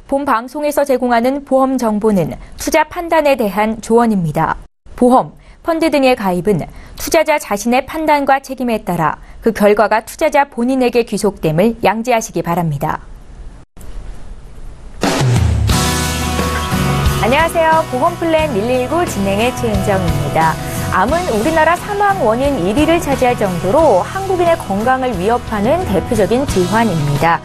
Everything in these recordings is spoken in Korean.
본 방송에서 제공하는 보험 정보는 투자 판단에 대한 조언입니다. 보험, 펀드 등의 가입은 투자자 자신의 판단과 책임에 따라 그 결과가 투자자 본인에게 귀속됨을 양지하시기 바랍니다. 안녕하세요. 보험플랜 119 진행의 최은정입니다. 암은 우리나라 사망 원인 1위를 차지할 정도로 한국인의 건강을 위협하는 대표적인 질환입니다.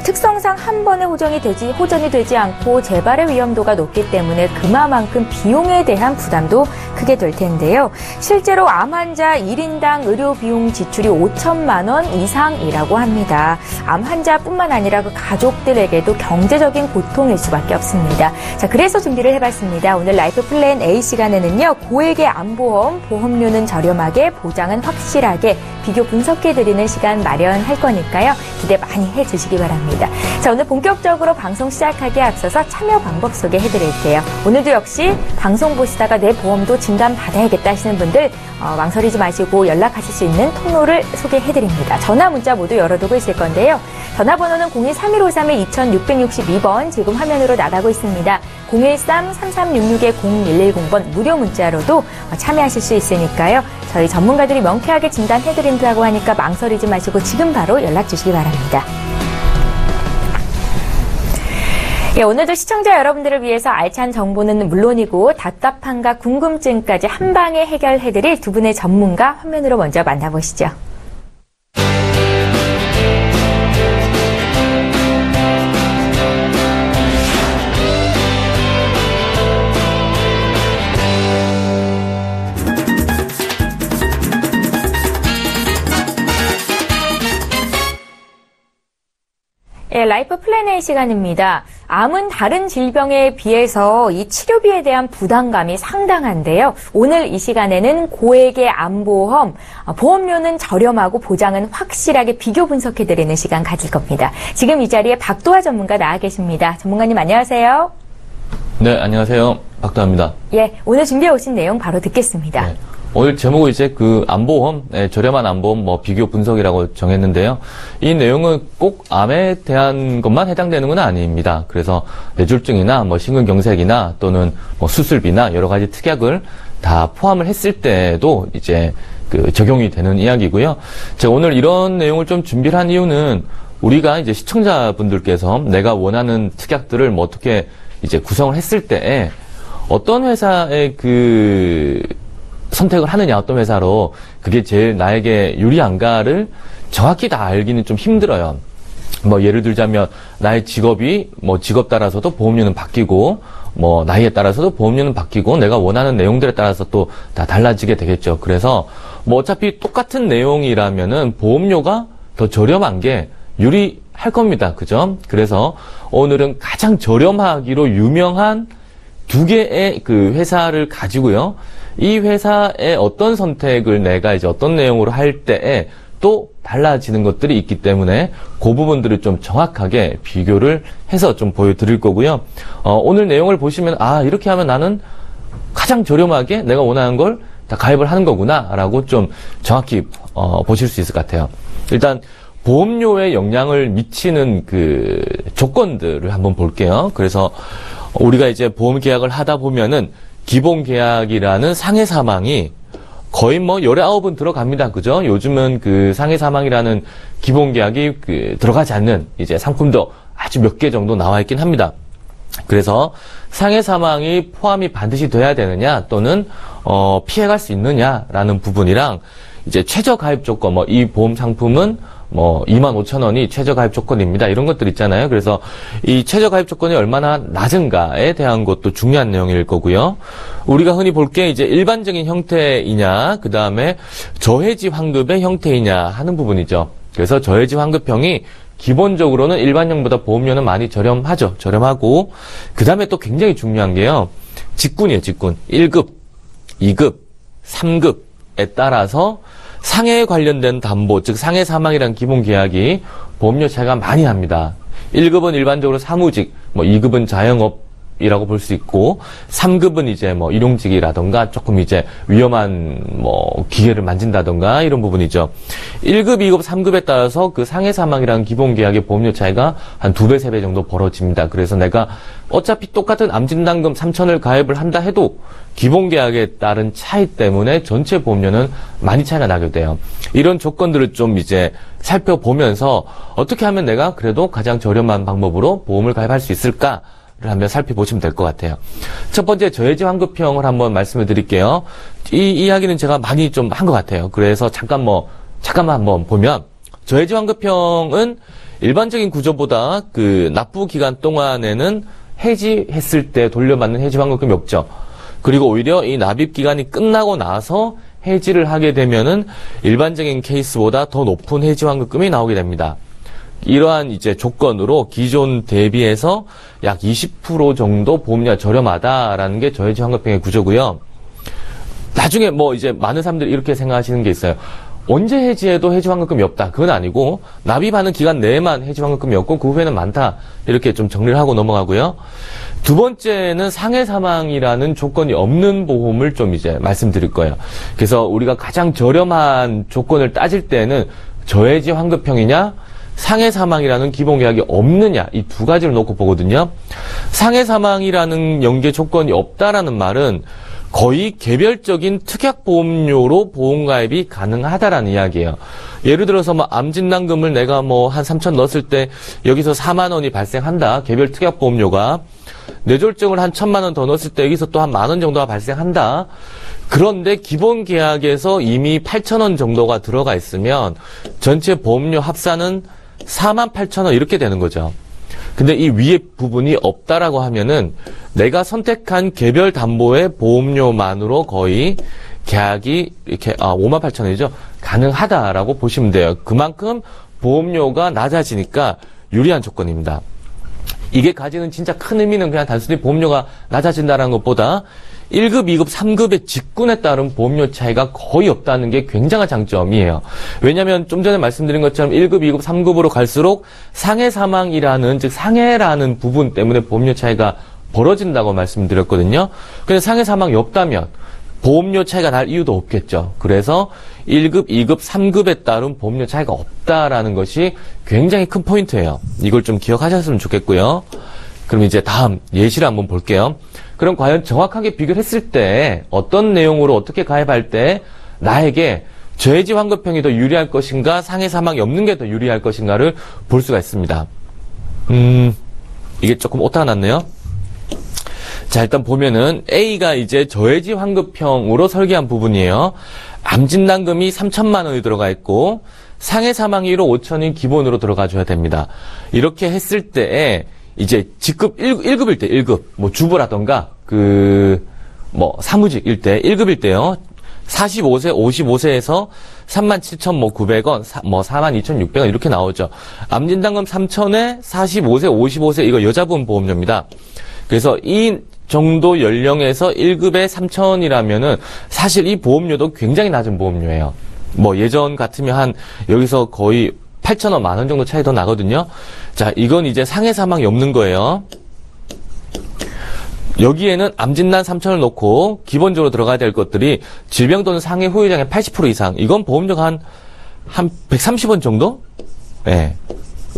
특성상 한 번에 호전이 되지 않고 재발의 위험도가 높기 때문에 그만큼 비용에 대한 부담도 크게 될 텐데요. 실제로 암 환자 1인당 의료 비용 지출이 5천만 원 이상이라고 합니다. 암 환자뿐만 아니라 그 가족들에게도 경제적인 고통일 수밖에 없습니다. 자, 그래서 준비를 해봤습니다. 오늘 라이프 플랜 A 시간에는요, 고액의 암보험, 보험료는 저렴하게, 보장은 확실하게 비교 분석해드리는 시간 마련할 거니까요. 기대 많이 해주시기 바랍니다. 자, 오늘 본격적으로 방송 시작하기에 앞서서 참여 방법 소개해드릴게요. 오늘도 역시 방송 보시다가 내 보험도 진단받아야겠다 하시는 분들 망설이지 마시고 연락하실 수 있는 통로를 소개해드립니다. 전화 문자 모두 열어두고 있을 건데요. 전화번호는 02-3153-2662번 지금 화면으로 나가고 있습니다. 013-3366-0110번 무료 문자로도 참여하실 수 있으니까요. 저희 전문가들이 명쾌하게 진단해드린다고 하니까 망설이지 마시고 지금 바로 연락 주시기 바랍니다. 예, 오늘도 시청자 여러분들을 위해서 알찬 정보는 물론이고 답답함과 궁금증까지 한 방에 해결해드릴 두 분의 전문가 화면으로 먼저 만나보시죠. 예, 라이프 플랜 A 시간입니다. 암은 다른 질병에 비해서 이 치료비에 대한 부담감이 상당한데요. 오늘 이 시간에는 고액의 암보험, 보험료는 저렴하고 보장은 확실하게 비교 분석해드리는 시간 가질 겁니다. 지금 이 자리에 박도하 전문가 나와 계십니다. 전문가님 안녕하세요. 네, 안녕하세요. 박도하입니다. 예, 오늘 준비해 오신 내용 바로 듣겠습니다. 네. 오늘 제목은 이제 암보험, 저렴한 암보험 비교 분석이라고 정했는데요. 이 내용은 꼭 암에 대한 것만 해당되는 건 아닙니다. 그래서 뇌졸중이나 심근경색이나 또는 수술비나 여러 가지 특약을 다 포함을 했을 때도 이제 적용이 되는 이야기고요. 제가 오늘 이런 내용을 좀 준비를 한 이유는 우리가 이제 시청자분들께서 내가 원하는 특약들을 어떻게 이제 구성을 했을 때 어떤 회사의 선택을 하느냐, 어떤 회사로 그게 제일 나에게 유리한가를 정확히 다 알기는 좀 힘들어요. 예를 들자면 나의 직업이 직업 따라서도 보험료는 바뀌고 나이에 따라서도 보험료는 바뀌고 내가 원하는 내용들에 따라서 또 다 달라지게 되겠죠. 그래서 어차피 똑같은 내용이라면은 보험료가 더 저렴한 게 유리할 겁니다. 그죠? 그래서 오늘은 가장 저렴하기로 유명한 두 개의 회사를 가지고요. 이 회사의 어떤 선택을 내가 이제 어떤 내용으로 할 때에 또 달라지는 것들이 있기 때문에 그 부분들을 좀 정확하게 비교를 해서 좀 보여드릴 거고요. 오늘 내용을 보시면 이렇게 하면 나는 가장 저렴하게 내가 원하는 걸 다 가입을 하는 거구나 라고 좀 정확히 보실 수 있을 것 같아요. 일단 보험료에 영향을 미치는 조건들을 한번 볼게요. 그래서 우리가 이제 보험 계약을 하다 보면은 기본 계약이라는 상해 사망이 거의 19은 들어갑니다. 그죠? 요즘은 상해 사망이라는 기본 계약이 들어가지 않는 이제 상품도 아주 몇 개 정도 나와 있긴 합니다. 그래서 상해 사망이 포함이 반드시 돼야 되느냐 또는 피해갈 수 있느냐라는 부분이랑 이제 최저 가입 조건 이 보험 상품은 25,000원이 최저 가입 조건입니다. 이런 것들 있잖아요. 그래서 이 최저 가입 조건이 얼마나 낮은가에 대한 것도 중요한 내용일 거고요. 우리가 흔히 볼 게 이제 일반적인 형태이냐, 그 다음에 저해지 환급의 형태이냐 하는 부분이죠. 그래서 저해지 환급형이 기본적으로는 일반형보다 보험료는 많이 저렴하죠. 저렴하고, 그 다음에 또 굉장히 중요한 게요. 직군이에요, 직군. 1급, 2급, 3급에 따라서 상해에 관련된 담보, 즉 상해 사망이란 기본 계약이 보험료 차이가 많이 납니다. 1급은 일반적으로 사무직, 2급은 자영업 이라고 볼 수 있고 3급은 이제 뭐 일용직이라던가 조금 이제 위험한 뭐 기계를 만진다던가 이런 부분이죠. 1급, 2급, 3급에 따라서 그 상해 사망이라는 기본 계약의 보험료 차이가 한 2배, 3배 정도 벌어집니다. 그래서 내가 어차피 똑같은 암진단금 3천을 가입을 한다 해도 기본 계약에 따른 차이 때문에 전체 보험료는 많이 차이가 나게 돼요. 이런 조건들을 좀 이제 살펴보면서 어떻게 하면 내가 그래도 가장 저렴한 방법으로 보험을 가입할 수 있을까? 를 한번 살펴보시면 될 것 같아요. 첫 번째 저해지 환급형을 한번 말씀을 드릴게요. 이 이야기는 제가 많이 좀 한 것 같아요. 그래서 잠깐만 한번 보면 저해지 환급형은 일반적인 구조보다 그 납부 기간 동안에는 해지했을 때 돌려받는 해지 환급금이 없죠. 그리고 오히려 이 납입 기간이 끝나고 나서 해지를 하게 되면은 일반적인 케이스보다 더 높은 해지 환급금이 나오게 됩니다. 이러한 이제 조건으로 기존 대비해서 약 20% 정도 보험료가 저렴하다라는 게 저해지 환급형의 구조고요. 나중에 뭐 이제 많은 사람들이 이렇게 생각하시는 게 있어요. 언제 해지해도 해지 환급금이 없다. 그건 아니고 납입하는 기간 내에만 해지 환급금이 없고 그 후에는 많다. 이렇게 좀 정리를 하고 넘어가고요. 두 번째는 상해 사망이라는 조건이 없는 보험을 좀 이제 말씀드릴 거예요. 그래서 우리가 가장 저렴한 조건을 따질 때는 저해지 환급형이냐 상해 사망이라는 기본 계약이 없느냐 이 두 가지를 놓고 보거든요. 상해 사망이라는 연계 조건이 없다라는 말은 거의 개별적인 특약보험료로 보험가입이 가능하다라는 이야기예요. 예를 들어서 뭐 암진단금을 내가 뭐 한 3천 넣었을 때 여기서 4만 원이 발생한다. 개별 특약보험료가 뇌졸중을 한 1,000만 원 더 넣었을 때 여기서 또 한 10,000원 정도가 발생한다. 그런데 기본 계약에서 이미 8,000원 정도가 들어가 있으면 전체 보험료 합산은 48,000원 이렇게 되는 거죠. 근데 이 위에 부분이 없다라고 하면은 내가 선택한 개별 담보의 보험료만으로 거의 계약이 이렇게 58,000원이죠. 가능하다라고 보시면 돼요. 그만큼 보험료가 낮아지니까 유리한 조건입니다. 이게 가지는 진짜 큰 의미는 그냥 단순히 보험료가 낮아진다는 것보다 1급, 2급, 3급의 직군에 따른 보험료 차이가 거의 없다는 게 굉장한 장점이에요. 왜냐하면 좀 전에 말씀드린 것처럼 1급, 2급, 3급으로 갈수록 상해 사망이라는 즉 상해라는 부분 때문에 보험료 차이가 벌어진다고 말씀드렸거든요. 근데 상해 사망이 없다면 보험료 차이가 날 이유도 없겠죠. 그래서 1급, 2급, 3급에 따른 보험료 차이가 없다라는 것이 굉장히 큰 포인트예요. 이걸 좀 기억하셨으면 좋겠고요. 그럼 이제 다음 예시를 한번 볼게요. 그럼 과연 정확하게 비교를 했을 때 어떤 내용으로 어떻게 가입할 때 나에게 저해지 환급형이 더 유리할 것인가 상해 사망이 없는 게 더 유리할 것인가를 볼 수가 있습니다. 이게 조금 오타가 났네요. 자, 일단 보면은 A가 이제 저해지 환급형으로 설계한 부분이에요. 암진단금이 3,000만 원이 들어가 있고 상해 사망이로 5,000이 기본으로 들어가줘야 됩니다. 이렇게 했을 때에 이제 직급 1급일 때 1급 뭐 주부라던가 뭐 사무직일 때 1급일 때요. 45세, 55세에서 37,900원, 뭐 42,600원 이렇게 나오죠. 암진단금 3,000에 45세, 55세 이거 여자분 보험료입니다. 그래서 이 정도 연령에서 1급에 3,000원이라면은 사실 이 보험료도 굉장히 낮은 보험료예요. 뭐 예전 같으면 한 여기서 거의 8,000원, 만원 정도 차이 더 나거든요. 자, 이건 이제 상해 사망이 없는 거예요. 여기에는 암진단 3,000을 놓고 기본적으로 들어가야 될 것들이 질병 또는 상해 후유장애 80% 이상. 이건 보험료가 한 130원 정도? 예. 네.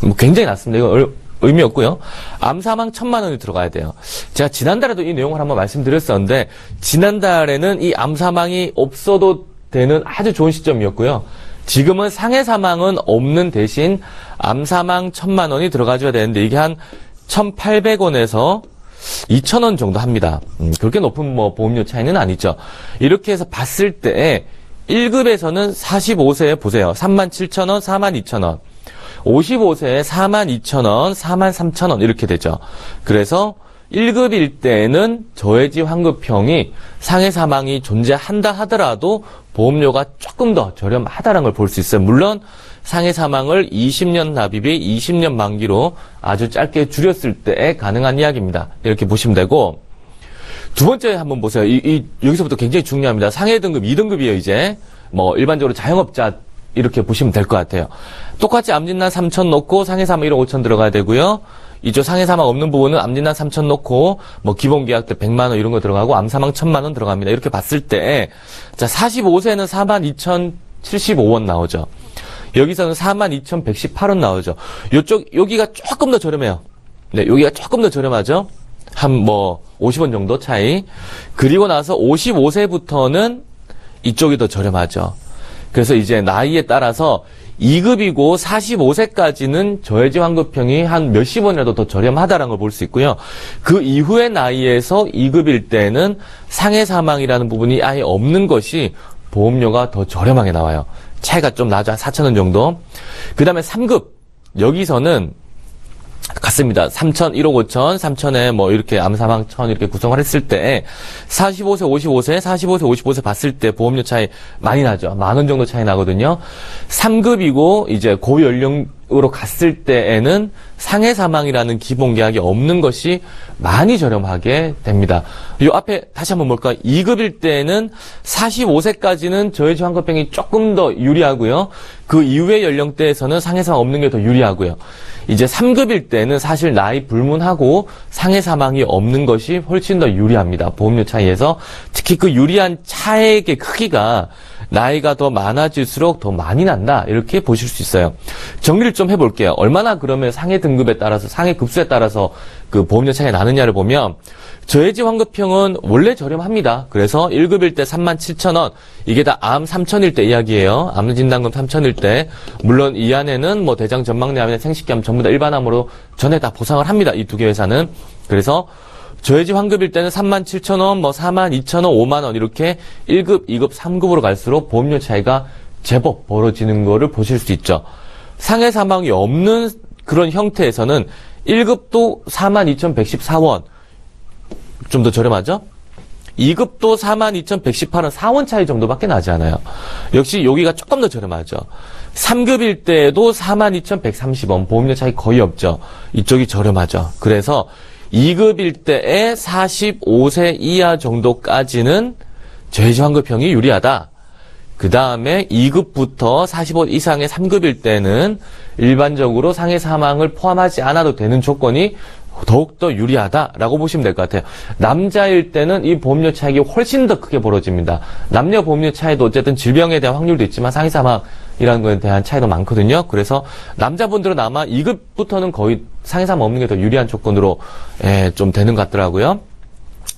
뭐 굉장히 낮습니다. 이건 의미 없고요. 암 사망 1,000만 원이 들어가야 돼요. 제가 지난달에도 이 내용을 한번 말씀드렸었는데 지난달에는 이 암 사망이 없어도 되는 아주 좋은 시점이었고요. 지금은 상해 사망은 없는 대신 암 사망 1,000만 원이 들어가줘야 되는데 이게 한 1,800원에서 2,000원 정도 합니다. 그렇게 높은 뭐 보험료 차이는 아니죠. 이렇게 해서 봤을 때 1급에서는 45세에 보세요. 37,000원, 42,000원. 55세에 42,000원, 43,000원 이렇게 되죠. 그래서 1급일 때는 저해지 환급형이 상해 사망이 존재한다 하더라도 보험료가 조금 더 저렴하다는 걸 볼 수 있어요. 물론 상해 사망을 20년 납입에 20년 만기로 아주 짧게 줄였을 때 가능한 이야기입니다. 이렇게 보시면 되고 두 번째 한번 보세요. 여기서부터 굉장히 중요합니다. 상해 등급 2등급이에요. 이제 뭐 일반적으로 자영업자 이렇게 보시면 될 것 같아요. 똑같이 암진단 3,000 넣고 상해 사망 1억 5천 들어가야 되고요. 이쪽 상해 사망 없는 부분은 암진단 3천 넣고 뭐 기본 계약 때 100만 원 이런 거 들어가고 암 사망 1,000만 원 들어갑니다. 이렇게 봤을 때 자, 45세는 42,075원 나오죠. 여기서는 42,118원 나오죠. 여기가 조금 더 저렴해요. 네, 여기가 조금 더 저렴하죠. 한 뭐 50원 정도 차이. 그리고 나서 55세부터는 이쪽이 더 저렴하죠. 그래서 이제 나이에 따라서 2급이고 45세까지는 저해지 환급형이 한 몇십 원이라도 더 저렴하다는 걸 볼 수 있고요. 그 이후의 나이에서 2급일 때는 상해 사망이라는 부분이 아예 없는 것이 보험료가 더 저렴하게 나와요. 차이가 좀 나죠. 한 4,000원 정도. 그 다음에 3급. 여기서는 같습니다. 3천, 1억 5천, 3천에 뭐 이렇게 암사망 1,000 이렇게 구성을 했을 때 45세, 55세, 45세, 55세 봤을 때 보험료 차이 많이 나죠. 10,000원 정도 차이 나거든요. 3급이고 이제 고연령으로 갔을 때에는 상해 사망이라는 기본 계약이 없는 것이 많이 저렴하게 됩니다. 이 앞에 다시 한번 볼까요? 2급일 때는 45세까지는 저해지 환급형이 조금 더 유리하고요. 그 이후의 연령대에서는 상해 사망 없는 게 더 유리하고요. 이제 3급일 때는 사실 나이 불문하고 상해 사망이 없는 것이 훨씬 더 유리합니다. 보험료 차이에서. 특히 그 유리한 차액의 크기가 나이가 더 많아질수록 더 많이 난다. 이렇게 보실 수 있어요. 정리를 좀 해볼게요. 얼마나 그러면 상해 등급에 따라서, 상해 급수에 따라서 그 보험료 차이가 나느냐를 보면 저해지 환급형은 원래 저렴합니다. 그래서 1급일 때 37,000원, 이게 다 암 3,000일 때 이야기예요. 암 진단금 3,000일 때. 물론 이 안에는 뭐 대장 전막내암이나 생식기암 전부 다 일반암으로 전에 다 보상을 합니다. 이 두 개 회사는. 그래서 저해지 환급일 때는 37,000원, 뭐 42,000원, 5만원 이렇게 1급, 2급, 3급으로 갈수록 보험료 차이가 제법 벌어지는 거를 보실 수 있죠. 상해 사망이 없는 그런 형태에서는 1급도 42,114원, 좀 더 저렴하죠? 2급도 42,118원, 4원 차이 정도밖에 나지 않아요. 역시 여기가 조금 더 저렴하죠. 3급일 때도 42,130원, 보험료 차이 거의 없죠. 이쪽이 저렴하죠. 그래서 2급일 때에 45세 이하 정도까지는 저해지 환급형이 유리하다. 그 다음에 2급부터 45 이상의 3급일 때는 일반적으로 상해 사망을 포함하지 않아도 되는 조건이 더욱더 유리하다라고 보시면 될 것 같아요. 남자일 때는 이 보험료 차익이 훨씬 더 크게 벌어집니다. 남녀 보험료 차이도 어쨌든 질병에 대한 확률도 있지만 상해 사망이라는 것에 대한 차이도 많거든요. 그래서 남자분들은 아마 2급부터는 거의 상해 사망 없는 게 더 유리한 조건으로 좀 되는 것 같더라고요.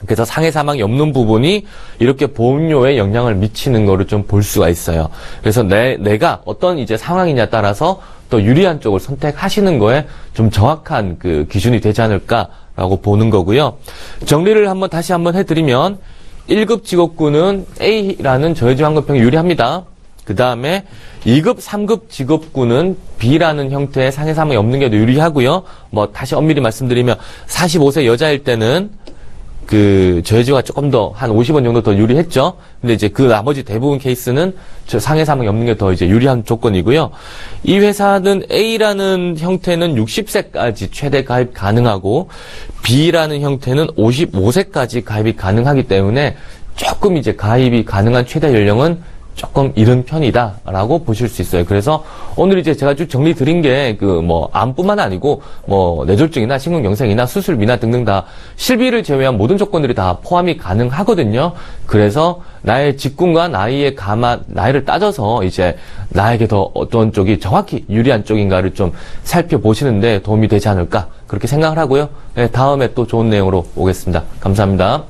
그래서 상해 사망이 없는 부분이 이렇게 보험료에 영향을 미치는 거를 좀 볼 수가 있어요. 그래서 내가 어떤 이제 상황이냐에 따라서 또 유리한 쪽을 선택하시는 거에 좀 정확한 그 기준이 되지 않을까라고 보는 거고요. 정리를 다시 한번 해드리면 1급 직업군은 A라는 저해지 환급형이 유리합니다. 그 다음에 2급, 3급 직업군은 B라는 형태의 상해 사망이 없는 게 더 유리하고요. 뭐 다시 엄밀히 말씀드리면 45세 여자일 때는 그 저해지가 조금 더 한 50원 정도 더 유리했죠. 근데 이제 그 나머지 대부분 케이스는 저 상해 사망이 없는 게 더 이제 유리한 조건이고요. 이 회사는 A라는 형태는 60세까지 최대 가입 가능하고 B라는 형태는 55세까지 가입이 가능하기 때문에 조금 이제 가입이 가능한 최대 연령은 조금 이른 편이다라고 보실 수 있어요. 그래서 오늘 이제 제가 쭉 정리 드린 게 그 뭐 암뿐만 아니고 뭐 뇌졸중이나 심근경색이나 수술비나 등등 다 실비를 제외한 모든 조건들이 다 포함이 가능하거든요. 그래서 나의 직군과 나이에 나이를 따져서 이제 나에게 더 어떤 쪽이 정확히 유리한 쪽인가를 좀 살펴보시는데 도움이 되지 않을까 그렇게 생각을 하고요. 네, 다음에 또 좋은 내용으로 오겠습니다. 감사합니다.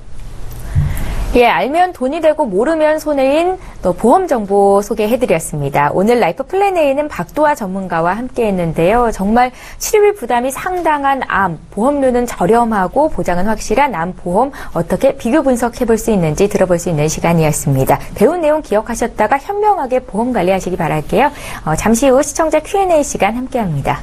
예, 알면 돈이 되고 모르면 손해인 또 보험 정보 소개해드렸습니다. 오늘 라이프 플랜 A는 박도화 전문가와 함께했는데요. 정말 치료비 부담이 상당한 암, 보험료는 저렴하고 보장은 확실한 암 보험 어떻게 비교 분석해볼 수 있는지 들어볼 수 있는 시간이었습니다. 배운 내용 기억하셨다가 현명하게 보험 관리하시기 바랄게요. 잠시 후 시청자 Q&A 시간 함께합니다.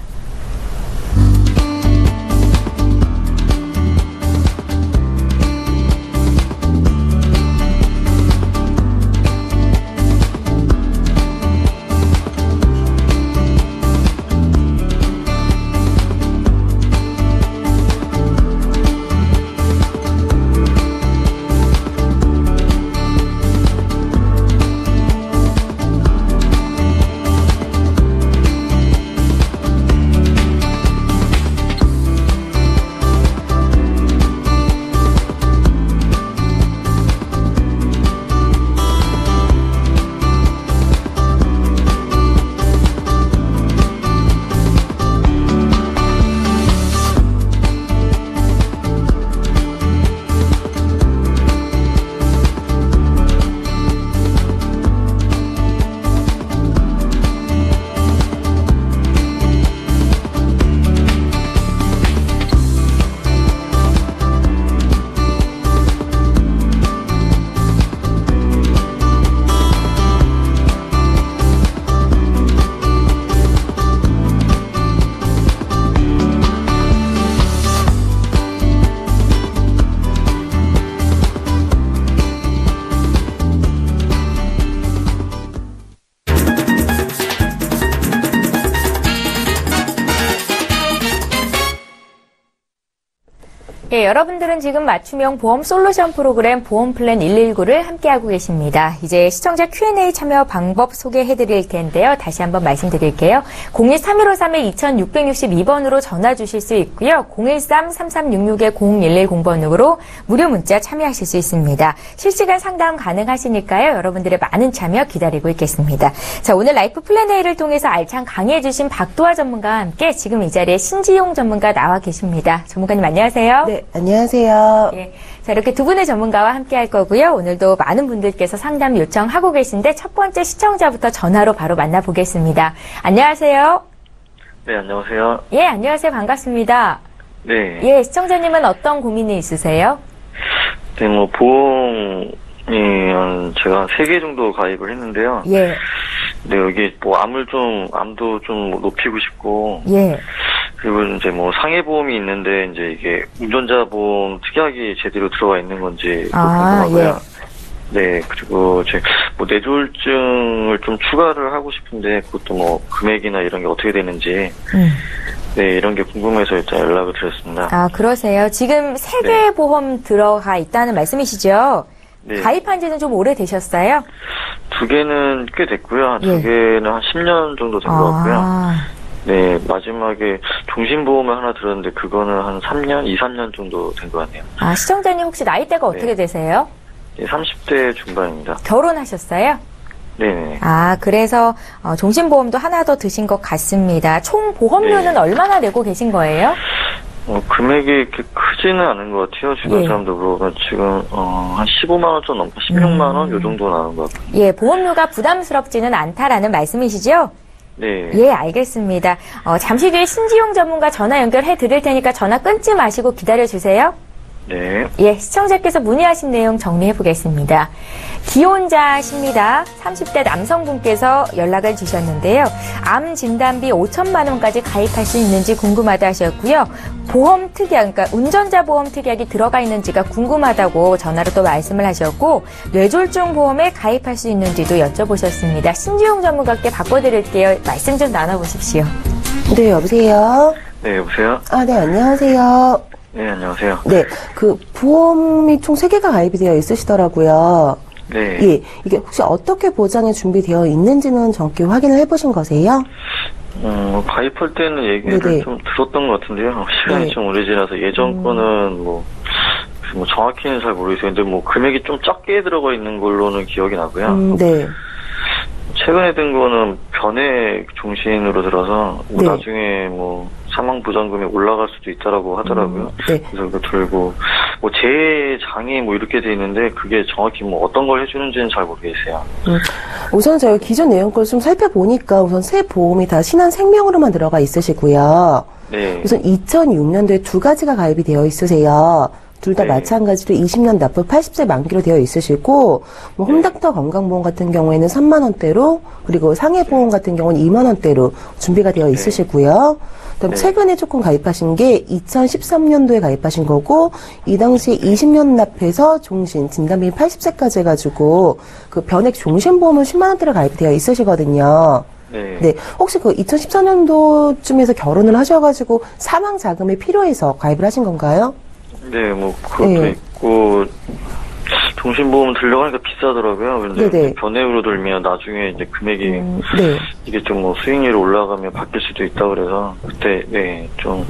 예, 여러분들은 지금 맞춤형 보험 솔루션 프로그램 보험플랜 119를 함께하고 계십니다. 이제 시청자 Q&A 참여 방법 소개해드릴 텐데요. 다시 한번 말씀드릴게요. 013-1532-2662번으로 전화 주실 수 있고요. 013-3366-0110번으로 무료 문자 참여하실 수 있습니다. 실시간 상담 가능하시니까요. 여러분들의 많은 참여 기다리고 있겠습니다. 자, 오늘 라이프 플랜 A를 통해서 알찬 강의해주신 박도화 전문가와 함께 지금 이 자리에 신지용 전문가 나와 계십니다. 전문가님 안녕하세요. 네, 안녕하세요. 예, 자, 이렇게 두 분의 전문가와 함께 할 거고요. 오늘도 많은 분들께서 상담 요청하고 계신데 첫 번째 시청자부터 전화로 바로 만나보겠습니다. 안녕하세요. 네, 안녕하세요. 예, 안녕하세요. 반갑습니다. 네. 예, 시청자님은 어떤 고민이 있으세요? 네, 뭐, 보험이, 제가 3개 정도 가입을 했는데요. 예, 네, 여기 뭐, 암도 좀 높이고 싶고, 예, 그리고 이제 뭐, 상해보험이 있는데, 이제 이게 운전자 보험 특약이 제대로 들어가 있는 건지 궁금하고요. 네, 그리고 뭐, 뇌졸중을 좀 추가를 하고 싶은데, 그것도 뭐, 금액이나 이런 게 어떻게 되는지, 네, 이런 게 궁금해서 일단 연락을 드렸습니다. 아, 그러세요. 지금 3개의 보험 들어가 있다는 말씀이시죠? 네. 가입한 지는 좀 오래되셨어요? 2개는 꽤 됐고요. 예. 2개는 한 10년 정도 된 것 같고요. 네, 마지막에 종신보험을 하나 들었는데 그거는 한 3년, 2, 3년 정도 된 것 같네요. 아, 시청자님 혹시 나이대가 어떻게 네. 되세요? 네, 30대 중반입니다. 결혼하셨어요? 네네. 아, 그래서 종신보험도 하나 더 드신 것 같습니다. 총 보험료는 네. 얼마나 내고 계신 거예요? 금액이 이렇게 크지는 않은 것 같아요. 주변 예. 사람들 물어보면 지금, 한 15만 원 좀 넘고 16만 원 요 정도 나는 것 같아요. 예, 보험료가 부담스럽지는 않다라는 말씀이시죠? 네. 예, 알겠습니다. 잠시 뒤에 신지용 전문가 전화 연결해 드릴 테니까 전화 끊지 마시고 기다려 주세요. 네. 예, 시청자께서 문의하신 내용 정리해 보겠습니다. 기혼자십니다. 30대 남성분께서 연락을 주셨는데요. 암 진단비 5천만 원까지 가입할 수 있는지 궁금하다 하셨고요. 보험 특약, 그러니까 운전자 보험 특약이 들어가 있는지가 궁금하다고 전화로 또 말씀을 하셨고, 뇌졸중 보험에 가입할 수 있는지도 여쭤보셨습니다. 신지용 전문가께 바꿔드릴게요. 말씀 좀 나눠보십시오. 네, 여보세요? 네, 여보세요? 아, 네, 안녕하세요. 네, 안녕하세요. 네, 보험이 총 3개가 가입이 되어 있으시더라고요. 네. 예, 이게 혹시 어떻게 보장이 준비되어 있는지는 정확히 확인을 해보신 거세요? 가입할 때는 얘기를 네네. 좀 들었던 것 같은데요. 시간이 네. 좀 오래 지나서 예전 거는 뭐 정확히는 잘 모르겠어요. 근데 뭐 금액이 좀 적게 들어가 있는 걸로는 기억이 나고요. 네. 최근에 든 거는 변액 종신으로 들어서 뭐 네. 나중에 뭐 사망 보장금이 올라갈 수도 있다라고 하더라고요. 네. 그래서 그거 들고 뭐 재장이 뭐 이렇게 돼 있는데 그게 정확히 뭐 어떤 걸 해주는지는 잘 모르겠어요. 우선 저희 기존 내용 걸 좀 살펴보니까 우선 새 보험이 다 신한생명으로만 들어가 있으시고요. 네. 우선 2006년도에 2가지가 가입이 되어 있으세요. 둘 다 네. 마찬가지로 20년 납부 80세 만기로 되어 있으시고, 뭐 홈닥터 건강보험 같은 경우에는 3만 원대로, 그리고 상해보험 같은 경우는 2만 원대로 준비가 되어 있으시고요. 그다음 네. 최근에 조금 가입하신 게 2013년도에 가입하신 거고, 이 당시에 20년 납해서 종신 진단비 80세까지 해가지고 그 변액 종신보험은 10만 원대로 가입이 되어 있으시거든요. 네. 네, 혹시 그 2014년도쯤에서 결혼을 하셔가지고 사망 자금이 필요해서 가입을 하신 건가요? 네, 뭐 그것도 네. 있고 종신보험 들려가니까 비싸더라고요. 근데 네네. 변액으로 들면 나중에 이제 금액이 네. 이게 좀 뭐 수익률이 올라가면 바뀔 수도 있다 그래서 그때 좀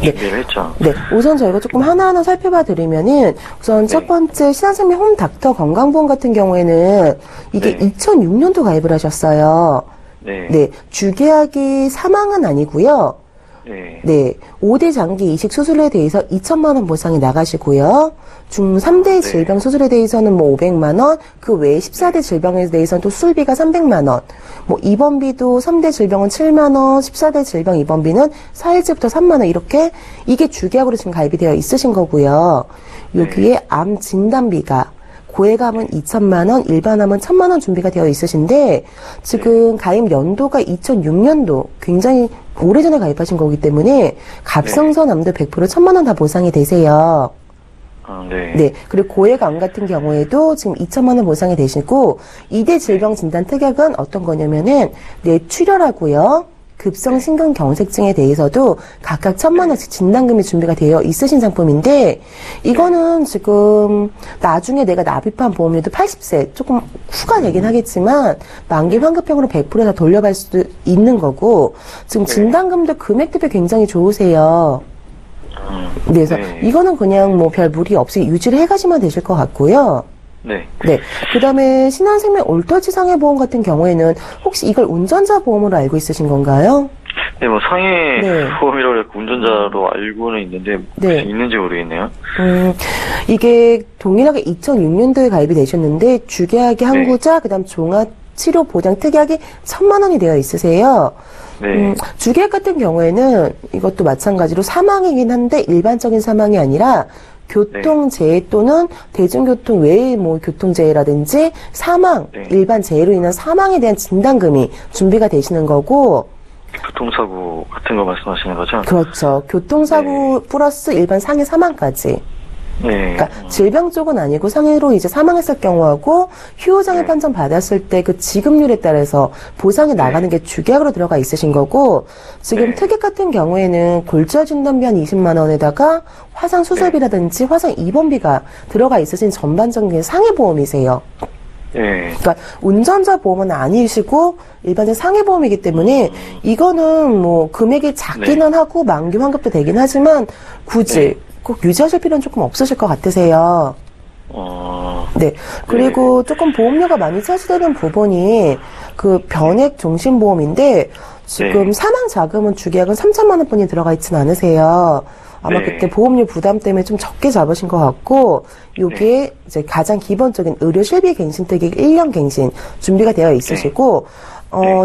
준비를 했죠. 네, 우선 저희가 조금 하나하나 살펴봐 드리면은 우선 첫 번째 신한생명 홈닥터 건강보험 같은 경우에는 이게 네. 2006년도 가입을 하셨어요. 네. 네, 주계약이 사망은 아니고요. 네. 네, 5대 장기 이식 수술에 대해서 2천만 원 보상이 나가시고요. 중 3대 네. 질병 수술에 대해서는 뭐 500만 원, 그 외에 14대 질병에 대해서는 또 수술비가 300만 원, 뭐 입원비도 3대 질병은 7만 원, 14대 질병 입원비는 4일째부터 3만 원 이렇게 이게 주계약으로 지금 가입이 되어 있으신 거고요. 여기에 암 진단비가 고액암은 2천만 원, 일반암은 1,000만 원 준비가 되어 있으신데 지금 가입 연도가 2006년도 굉장히 오래전에 가입하신 거기 때문에 갑상선 암도 100% 1,000만 원 다 보상이 되세요. 네. 네. 그리고 고액암 같은 경우에도 지금 2천만 원 보상이 되시고 2대 질병 진단 특약은 어떤 거냐면은 뇌출혈하고요. 급성심근경색증에 대해서도 각각 1,000만 원씩 진단금이 준비가 되어 있으신 상품인데 이거는 지금 나중에 내가 납입한 보험료도 80세 조금 후가 되긴 하겠지만 만기 환급형으로 100% 다 돌려받을 수도 있는 거고 지금 진단금도 금액 대비 굉장히 좋으세요. 그래서 이거는 그냥 뭐 별 무리 없이 유지를 해가시면 되실 것 같고요. 네. 네. 그 다음에 신한생명 올터치 상해보험 같은 경우에는 혹시 이걸 운전자 보험으로 알고 있으신 건가요? 네, 뭐 상해 네. 보험이라고 해서 운전자로 알고는 있는데 네. 혹시 있는지 모르겠네요. 이게 동일하게 2006년도에 가입이 되셨는데 주계약이 항구자, 그다음 종합치료보장 특약이 1,000만 원이 되어 있으세요. 네. 주계약 같은 경우에는 이것도 마찬가지로 사망이긴 한데 일반적인 사망이 아니라 교통재해 또는 대중교통 외의 뭐 교통재해라든지 사망, 네. 일반 재해로 인한 사망에 대한 진단금이 준비가 되시는 거고 교통사고 같은 거 말씀하시는 거죠? 그렇죠. 교통사고 플러스 일반 상해 사망까지. 네. 그러니까 질병 쪽은 아니고 상해로 이제 사망했을 경우하고 휴호장애 네. 판정 받았을 때 그 지급률에 따라서 보상이 나가는 게 주계약으로 들어가 있으신 거고 지금 네. 특약 같은 경우에는 골절 진단비 한 20만 원에다가 화상 수술비라든지 화상 입원비가 들어가 있으신 전반적인 상해보험이세요. 네. 그러니까 운전자 보험은 아니시고 일반적 상해보험이기 때문에 이거는 뭐 금액이 작기는 하고 만기 환급도 되긴 하지만 굳이 꼭 유지하실 필요는 조금 없으실 것 같으세요. 네. 그리고 조금 보험료가 많이 차지되는 부분이 그 변액 종신보험인데 지금 사망 자금은 주계약은 3,000만 원뿐이 들어가 있진 않으세요. 아마 네. 그때 보험료 부담 때문에 좀 적게 잡으신 것 같고 요게 이제 가장 기본적인 의료 실비 갱신 특약 1년 갱신 준비가 되어 있으시고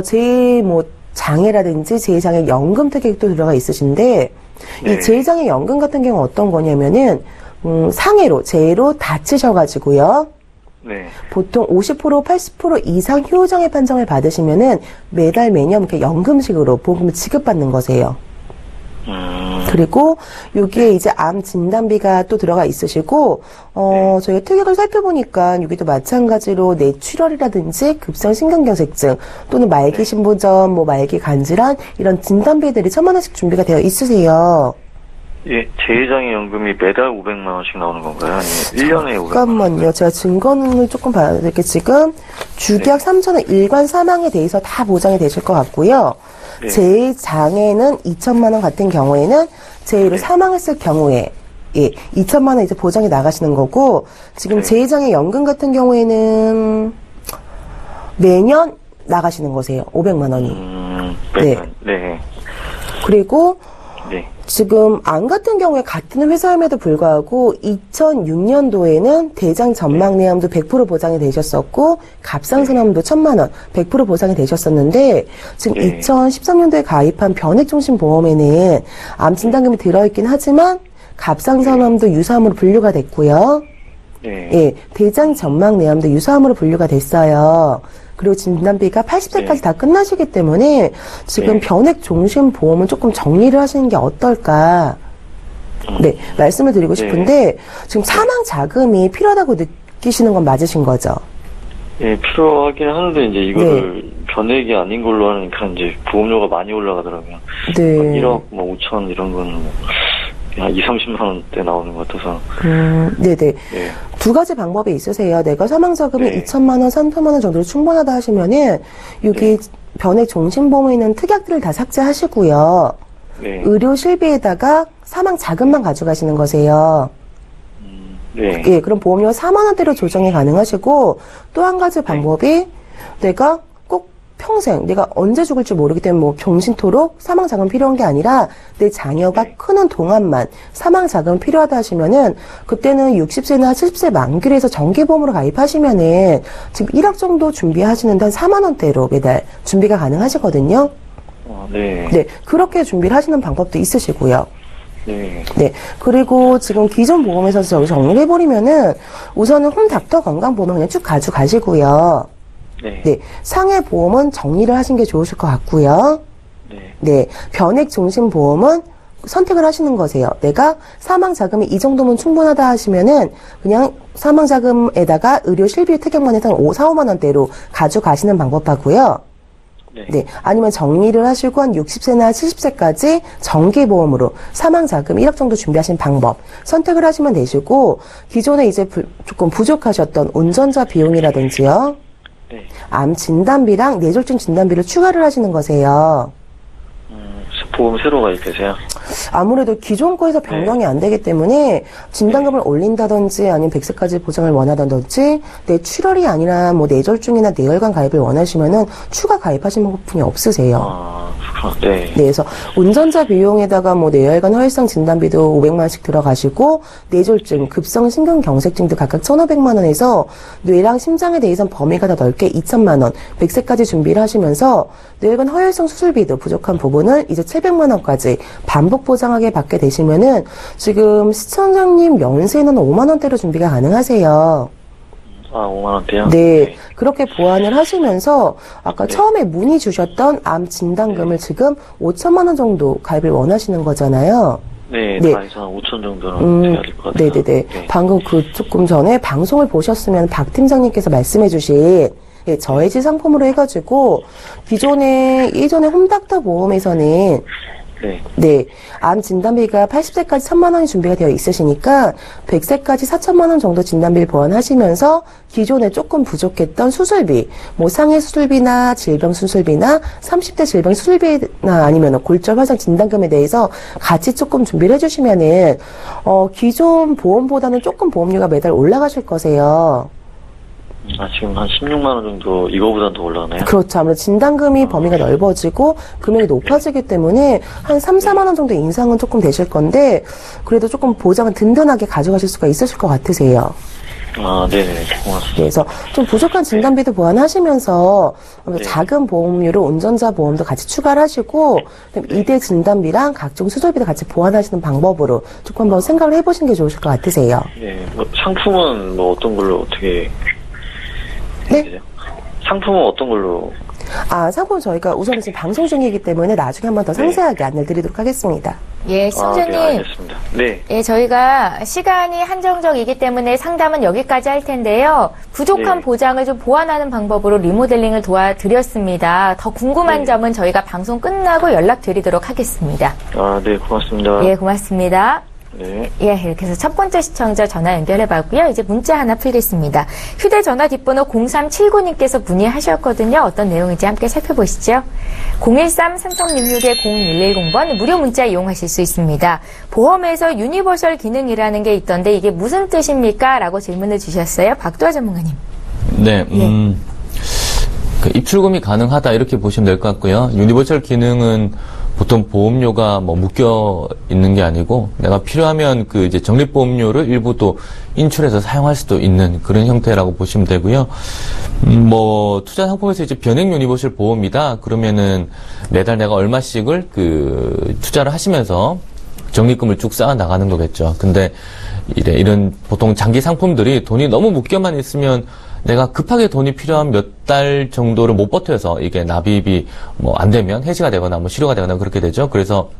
제일 뭐 장애라든지 제2장애 연금 특약도 들어가 있으신데 이 제2장애 연금 같은 경우 어떤 거냐면은 상해로 재해로 다치셔가지고요. 네. 보통 50% 80% 이상 휴호장애 판정을 받으시면은 매달 매년 이렇게 연금식으로 보험금을 지급받는 거세요. 그리고 여기에 이제 암 진단비가 또 들어가 있으시고 저희가 특약을 살펴보니까 여기도 마찬가지로 뇌출혈이라든지 급성 심근경색증 또는 말기 신부전, 뭐 말기 간질환 이런 진단비들이 1,000만 원씩 준비가 되어 있으세요. 예, 제2장애 연금이 매달 500만 원씩 나오는 건가요? 아니면 1년에 500만 원? 잠깐만요. 제가 증거를 조금 봐야 될 게 지금 주계약 3,000원 일관 사망에 대해서 다 보장이 되실 것 같고요. 제2장애는 2,000만 원 같은 경우에는 제2로 사망했을 경우에 2,000만 원 이제 보장이 나가시는 거고 지금 제2장애 연금 같은 경우에는 매년 나가시는 거세요. 500만 원이. 매년. 네. 그리고 네. 지금 암 같은 경우에 같은 회사임에도 불구하고 2006년도에는 대장 전막내암도 100% 보장이 되셨었고 갑상선암도 1,000만 원 100% 보장이 되셨었는데 지금 2013년도에 가입한 변액종신보험에는 암 진단금이 들어있긴 하지만 갑상선암도 유사암으로 분류가 됐고요. 예, 대장 전막내암도 유사암으로 분류가 됐어요. 그리고 진단비가 80세까지 다 끝나시기 때문에 지금 변액 종신 보험은 조금 정리를 하시는 게 어떨까. 네, 말씀을 드리고 싶은데 지금 사망 자금이 필요하다고 느끼시는 건 맞으신 거죠? 예, 필요하긴 하는데 이제 이거를 변액이 아닌 걸로 하니까 이제 보험료가 많이 올라가더라고요. 네. 1억 뭐 5천 이런 거는 뭐 한 2, 30만 원대 나오는 것 같아서. 네네. 네. 두 가지 방법이 있으세요. 내가 사망 자금이 2,000만 원, 3,000만 원 정도로 충분하다 하시면은 여기 변액 종신보험에 있는 특약들을 다 삭제하시고요. 의료 실비에다가 사망 자금만 가져가시는 거세요. 네. 예, 그럼 보험료 4만 원대로 조정이 가능하시고 또 한 가지 방법이 내가 꼭 평생 내가 언제 죽을지 모르기 때문에 뭐 종신토록 사망 자금 필요한 게 아니라 내 자녀가 크는 동안만 사망 자금 필요하다 하시면은 그때는 60세나 70세 만기로 해서 정기보험으로 가입하시면은 지금 1억 정도 준비하시는데 한 4만 원대로 매달 준비가 가능하시거든요. 네. 네, 그렇게 준비를 하시는 방법도 있으시고요. 네. 네. 그리고 지금 기존 보험에서 저기 정리를 해버리면은 우선은 홈닥터 건강보험을 그냥 쭉 가져가시고요. 네. 상해 보험은 정리를 하신 게 좋으실 것 같고요. 네. 변액 종신 보험은 선택을 하시는 거세요. 내가 사망 자금이 이 정도면 충분하다 하시면은 그냥 사망 자금에다가 의료 실비 특약만 해서 4, 5만 원대로 가져가시는 방법하고요. 네. 아니면 정리를 하시고 한 60세나 70세까지 정기보험으로 사망자금 1억 정도 준비하신 방법 선택을 하시면 되시고, 기존에 이제 조금 부족하셨던 운전자 비용이라든지요. 네. 암 진단비랑 뇌졸중 진단비를 추가를 하시는 거세요. 보험 새로 가입해서요? 아무래도 기존 거에서 변경이 안 되기 때문에 진단금을 올린다든지 아니면 100세까지 보장을 원하다든지 뇌출혈이 아니라 뭐 뇌졸중이나 뇌혈관 가입을 원하시면은 추가 가입하시는 부분이 없으세요. 아, 그렇구나. 네. 네, 그래서 운전자 비용에다가 뭐 뇌혈관 허혈성 진단비도 500만 원씩 들어가시고, 뇌졸중, 급성 심근경색증도 각각 1,500만 원에서 뇌랑 심장에 대해서는 범위가 더 넓게 2,000만 원, 100세까지 준비를 하시면서 뇌혈관 허혈성 수술비도 부족한 부분을 이제 700만 원까지 반복 보장하게 받게 되시면은 지금 시청자님 연세는 5만 원대로 준비가 가능하세요. 아, 5만 원대요? 네. 그렇게 보완을 하시면서 아까 처음에 문의 주셨던 암 진단금을 지금 5천만 원 정도 가입을 원하시는 거잖아요. 네, 네. 다 해서 한 5천 정도는 돼야 될 것 같아요. 네네네. 네. 방금 조금 전에 방송을 보셨으면 박 팀장님께서 말씀해 주신 저해지 상품으로 해가지고 기존에 예전에 홈닥터 보험에서는 네. 암 진단비가 80세까지 1,000만 원이 준비가 되어 있으시니까 100세까지 4천만 원 정도 진단비를 보완하시면서 기존에 조금 부족했던 수술비, 뭐 상해 수술비나 질병 수술비나 30대 질병 수술비나 아니면 골절 화상 진단금에 대해서 같이 조금 준비를 해주시면은 기존 보험보다는 조금 보험료가 매달 올라가실 거세요. 아, 지금 한 16만 원 정도 이거보단 더 올라가나요? 그렇죠. 아무래도 진단금이 범위가 넓어지고 금액이 높아지기 때문에 한 3, 4만 원 정도 인상은 조금 되실 건데, 그래도 조금 보장은 든든하게 가져가실 수가 있으실 것 같으세요. 아, 네네. 고맙습니다. 그래서 좀 부족한 진단비도 보완하시면서 네. 작은 보험료로 운전자 보험도 같이 추가를 하시고, 그다음에 2대 진단비랑 각종 수술비도 같이 보완하시는 방법으로 조금 한번 생각을 해보시는 게 좋으실 것 같으세요. 네, 뭐 상품은 뭐 어떤 걸로 어떻게 네? 되죠? 상품은 어떤 걸로? 아, 상품 저희가 우선 지금 방송 중이기 때문에 나중에 한번 더 상세하게 안내를 드리도록 하겠습니다. 예, 시청자님. 네, 알겠습니다. 네. 예, 저희가 시간이 한정적이기 때문에 상담은 여기까지 할 텐데요. 부족한 네. 보장을 좀 보완하는 방법으로 리모델링을 도와드렸습니다. 더 궁금한 네. 점은 저희가 방송 끝나고 연락드리도록 하겠습니다. 아, 네, 고맙습니다. 예, 고맙습니다. 네. 예, 이렇게 해서 첫 번째 시청자 전화 연결해봤고요. 이제 문자 하나 풀겠습니다. 휴대전화 뒷번호 0379님께서 문의하셨거든요. 어떤 내용인지 함께 살펴보시죠. 013-3366-0110번 무료 문자 이용하실 수 있습니다. 보험에서 유니버설 기능이라는 게 있던데 이게 무슨 뜻입니까? 라고 질문을 주셨어요. 박도하 전문가님. 네, 그 입출금이 가능하다 이렇게 보시면 될 것 같고요. 유니버설 기능은 보통 보험료가 뭐 묶여 있는 게 아니고 내가 필요하면 그 이제 적립보험료를 일부 또 인출해서 사용할 수도 있는 그런 형태라고 보시면 되고요. 뭐 투자 상품에서 이제 변액 유니버설 보험이다 그러면은 매달 내가 얼마씩을 그 투자를 하시면서 적립금을 쭉 쌓아 나가는 거겠죠. 근데 이런 보통 장기 상품들이 돈이 너무 묶여만 있으면 내가 급하게 돈이 필요한 몇 달 정도를 못 버텨서 이게 납입이 뭐 안 되면 해지가 되거나 뭐 실효가 되거나 그렇게 되죠. 그래서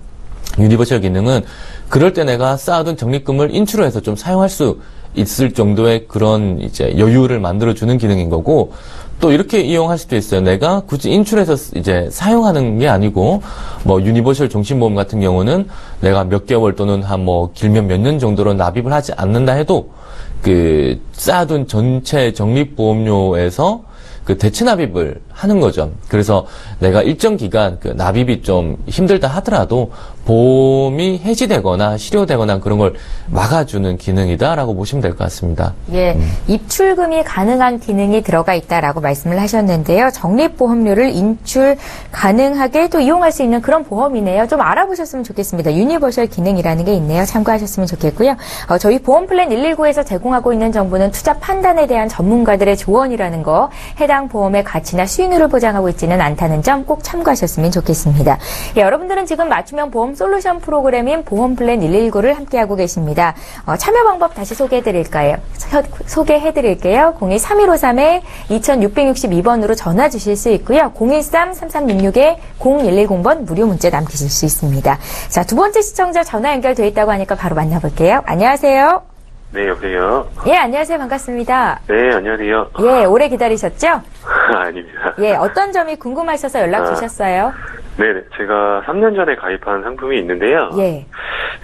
유니버설 기능은 그럴 때 내가 쌓아둔 적립금을 인출해서 좀 사용할 수 있을 정도의 그런 이제 여유를 만들어주는 기능인 거고, 또 이렇게 이용할 수도 있어요. 내가 굳이 인출해서 이제 사용하는 게 아니고, 뭐 유니버설 종신보험 같은 경우는 내가 몇 개월 또는 한 뭐 길면 몇 년 정도로 납입을 하지 않는다 해도 그 쌓아둔 전체 적립보험료에서 그 대체 납입을 하는 거죠. 그래서 내가 일정 기간 그 납입이 좀 힘들다 하더라도 보험이 해지되거나 실효되거나 그런 걸 막아주는 기능이다라고 보시면 될 것 같습니다. 예, 입출금이 가능한 기능이 들어가 있다라고 말씀을 하셨는데요. 적립보험료를 인출 가능하게 또 이용할 수 있는 그런 보험이네요. 좀 알아보셨으면 좋겠습니다. 유니버설 기능이라는 게 있네요. 참고하셨으면 좋겠고요. 저희 보험플랜 119에서 제공하고 있는 정보는 투자 판단에 대한 전문가들의 조언이라는 거, 해당 보험의 가치나 수익률을 보장하고 있지는 않다는 점 꼭 참고하셨으면 좋겠습니다. 예, 여러분들은 지금 맞춤형 보험 솔루션 프로그램인 보험플랜 119를 함께하고 계십니다. 참여 방법 다시 소개해드릴게요. 02-3153-2662번으로 전화 주실 수 있고요. 013-3366-0110번 무료 문자 남기실 수 있습니다. 자, 두 번째 시청자 전화 연결돼 있다고 하니까 바로 만나볼게요. 안녕하세요. 네, 여보세요? 예, 안녕하세요. 반갑습니다. 네, 안녕하세요. 예, 오래 기다리셨죠? 아닙니다. 예, 어떤 점이 궁금하셔서 연락 주셨어요? 네네. 제가 3년 전에 가입한 상품이 있는데요. 예.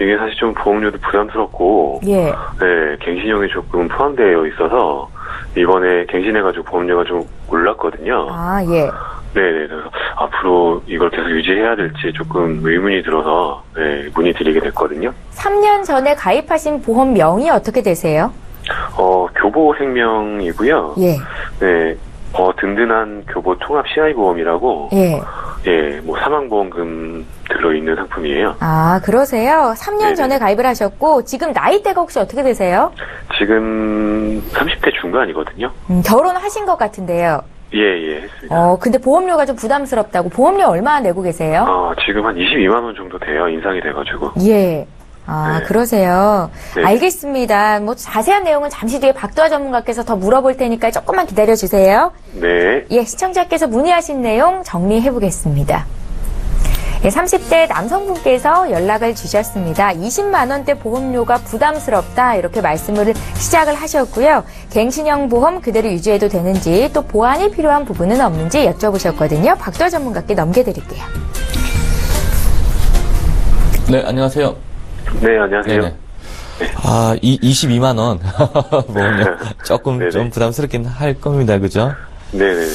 이게 사실 좀 보험료도 부담스럽고, 예. 네, 갱신형이 조금 포함되어 있어서, 이번에 갱신해가지고 보험료가 좀 올랐거든요. 아, 예. 네네. 그래서 앞으로 이걸 계속 유지해야 될지 조금 의문이 들어서, 네, 문의드리게 됐거든요. 3년 전에 가입하신 보험명이 어떻게 되세요? 교보생명이고요. 예. 네, 든든한 교보 통합 CI 보험이라고, 예. 예, 뭐 사망보험금 들어있는 상품이에요. 아, 그러세요? 3년 네네. 전에 가입을 하셨고, 지금 나이대가 혹시 어떻게 되세요? 지금 30대 중반이거든요. 결혼하신 것 같은데요. 예, 했습니다. 근데 보험료가 좀 부담스럽다고. 보험료 얼마나 내고 계세요? 지금 한 22만 원 정도 돼요. 인상이 돼가지고. 예. 아, 네. 그러세요. 네. 알겠습니다. 뭐 자세한 내용은 잠시 뒤에 박도하 전문가께서 더 물어볼 테니까 조금만 기다려 주세요. 네. 예, 시청자께서 문의하신 내용 정리해 보겠습니다. 예, 30대 남성분께서 연락을 주셨습니다. 20만 원대 보험료가 부담스럽다 이렇게 말씀을 시작을 하셨고요. 갱신형 보험 그대로 유지해도 되는지 또 보완이 필요한 부분은 없는지 여쭤보셨거든요. 박도하 전문가께 넘겨드릴게요. 네, 안녕하세요. 네, 안녕하세요. 네네. 22만 원. 보험료 조금 네네. 좀 부담스럽긴 할 겁니다. 그죠? 네네네.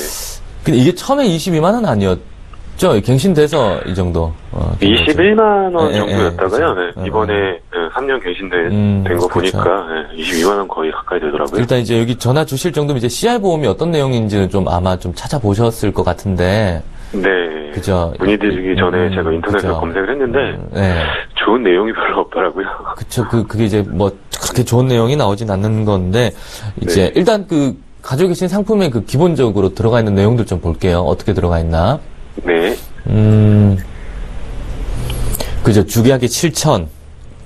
근데 이게 처음에 22만 원 아니었죠? 갱신돼서 이 정도. 21만 원 예, 정도였다가요. 예, 네, 이번에 3년 갱신된 거 그렇죠. 보니까 22만 원 거의 가까이 되더라고요. 일단 이제 여기 전화 주실 정도면 이제 CI 보험이 어떤 내용인지는 좀 아마 좀 찾아보셨을 것 같은데. 네. 그죠. 문의드리기 전에 제가 인터넷에 그죠. 검색을 했는데 네. 좋은 내용이 별로 없더라고요. 그쵸. 그게 이제 뭐 그렇게 좋은 내용이 나오진 않는 건데 이제 네. 일단 그 가지고 계신 상품에 그 기본적으로 들어가 있는 내용들 좀 볼게요. 어떻게 들어가 있나? 네. 그죠. 주계약이 7천.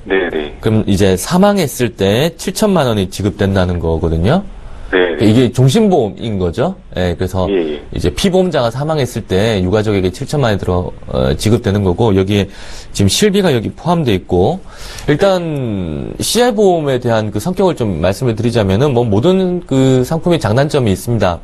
네네. 그럼 이제 사망했을 때 7천만 원이 지급된다는 거거든요. 네. 이게 종신보험인 거죠. 예, 그래서 예. 이제 피보험자가 사망했을 때 유가족에게 7천만 원이 지급되는 거고 여기에 지금 실비가 여기 포함되어 있고 일단 CI 보험에 대한 그 성격을 좀 말씀을 드리자면은 뭐 모든 그 상품의 장단점이 있습니다.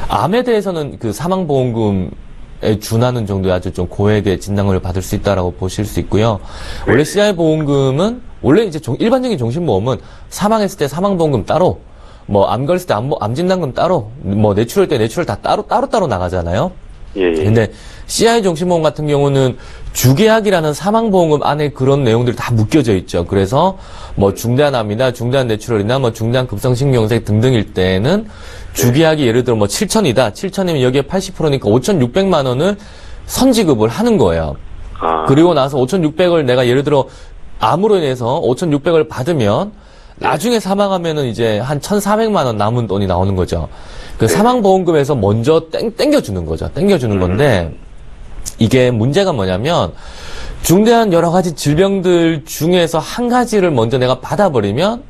암에 대해서는 그 사망보험금에 준하는 정도의 아주 좀 고액의 진단을 받을 수 있다라고 보실 수 있고요. 원래 CI 보험금은 원래 이제 일반적인 종신보험은 사망했을 때 사망보험금 따로 뭐 암 걸렸을 때 암 진단금 따로 뭐 뇌출혈 때 뇌출혈 다 따로 나가잖아요. 예. 근데 CI 종신보험 같은 경우는 주계약이라는 사망보험금 안에 그런 내용들이 다 묶여져 있죠. 그래서 뭐 중대한 암이나 중대한 뇌출혈이나 뭐 중대한 급성심경색 등등일 때는 주계약이 예를 들어 뭐 7천이다. 7천이면 여기에 80%니까 5,600만 원을 선지급을 하는 거예요. 그리고 나서 5,600을 내가 예를 들어 암으로 인해서 5,600을 받으면 나중에 사망하면은 이제 한 1,400만 원 남은 돈이 나오는 거죠. 그 사망보험금에서 먼저 땡겨주는 거죠. 땡겨주는 건데 이게 문제가 뭐냐면 중대한 여러 가지 질병들 중에서 한 가지를 먼저 내가 받아버리면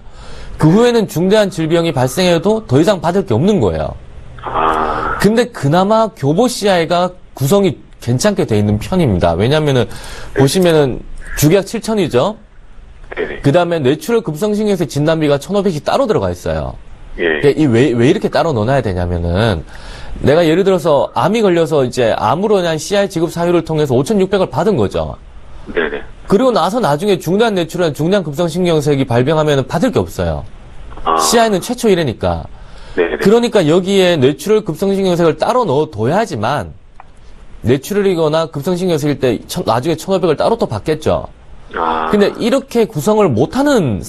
그 후에는 중대한 질병이 발생해도 더 이상 받을 게 없는 거예요. 근데 그나마 교보 CI가 구성이 괜찮게 돼 있는 편입니다. 왜냐면은 보시면은 주계약 7천이죠. 그 다음에 뇌출혈 급성심경색 진단비가 1,500이 따로 들어가 있어요. 예. 왜 이렇게 따로 넣어놔야 되냐면은, 내가 예를 들어서 암이 걸려서 이제 암으로 인한 CI 지급 사유를 통해서 5,600을 받은 거죠. 네네. 그리고 나서 나중에 중대한 뇌출혈, 중대한 급성심경색이 발병하면 받을 게 없어요. CI는 최초 이래니까. 네네. 그러니까 여기에 뇌출혈 급성심경색을 따로 넣어둬야지만, 뇌출혈이거나 급성심경색일 때 나중에 1,500을 따로 또 받겠죠. 근데 이렇게 구성을 못하는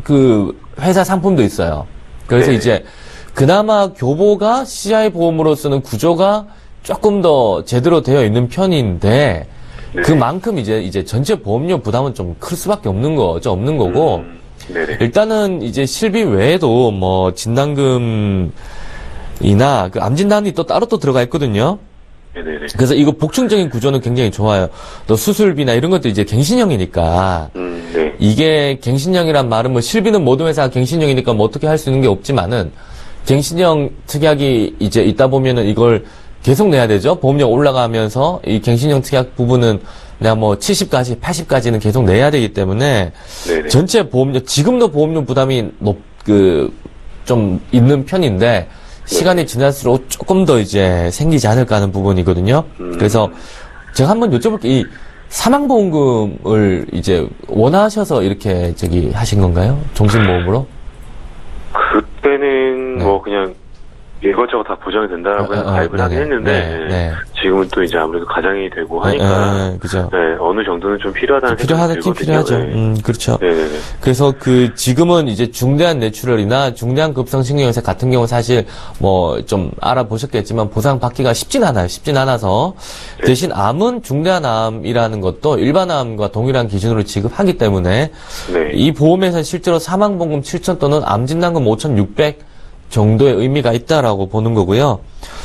그 회사 상품도 있어요. 그래서 네. 이제 그나마 교보가 CI 보험으로 쓰는 구조가 조금 더 제대로 되어 있는 편인데 네. 그만큼 이제 전체 보험료 부담은 좀 클 수밖에 없는 거고 네네. 일단은 이제 실비 외에도 뭐 진단금이나 그 암 진단이 또 따로 또 들어가 있거든요. 네네. 그래서 이거 복층적인 구조는 굉장히 좋아요. 또 수술비나 이런 것도 이제 갱신형이니까. 네. 이게 갱신형이란 말은 뭐 실비는 모든 회사가 갱신형이니까 뭐 어떻게 할 수 있는 게 없지만은 갱신형 특약이 이제 있다 보면은 이걸 계속 내야 되죠. 보험료 올라가면서 이 갱신형 특약 부분은 내가 뭐 70까지, 80까지는 계속 내야 되기 때문에 네네. 전체 보험료, 지금도 보험료 부담이 좀 있는 편인데 시간이 지날수록 조금 더 이제 생기지 않을까 하는 부분이거든요. 그래서 제가 한번 여쭤볼게요. 이 사망보험금을 이제 원하셔서 이렇게 하신 건가요? 종신보험으로? 그때는 네. 뭐 그냥 이것저것 다 보장이 된다라고 해서 가입을 하긴 했는데 네. 지금은 또 이제 아무래도 가장이 되고 하니까 그죠. 네, 어느 정도는 좀 필요하다는 생각이 필요하긴 들거든요. 필요하죠. 네. 그렇죠. 네네네. 그래서 지금은 이제 중대한 뇌출혈이나 중대한 급성신경염색 같은 경우 사실 뭐 좀 알아보셨겠지만 보상 받기가 쉽진 않아요. 쉽진 않아서 대신 암은 중대한 암이라는 것도 일반 암과 동일한 기준으로 지급하기 때문에 네. 이 보험에서 실제로 사망보험금 7,000 또는 암진단금 5,600 정도의 의미가 있다라고 보는 거고요.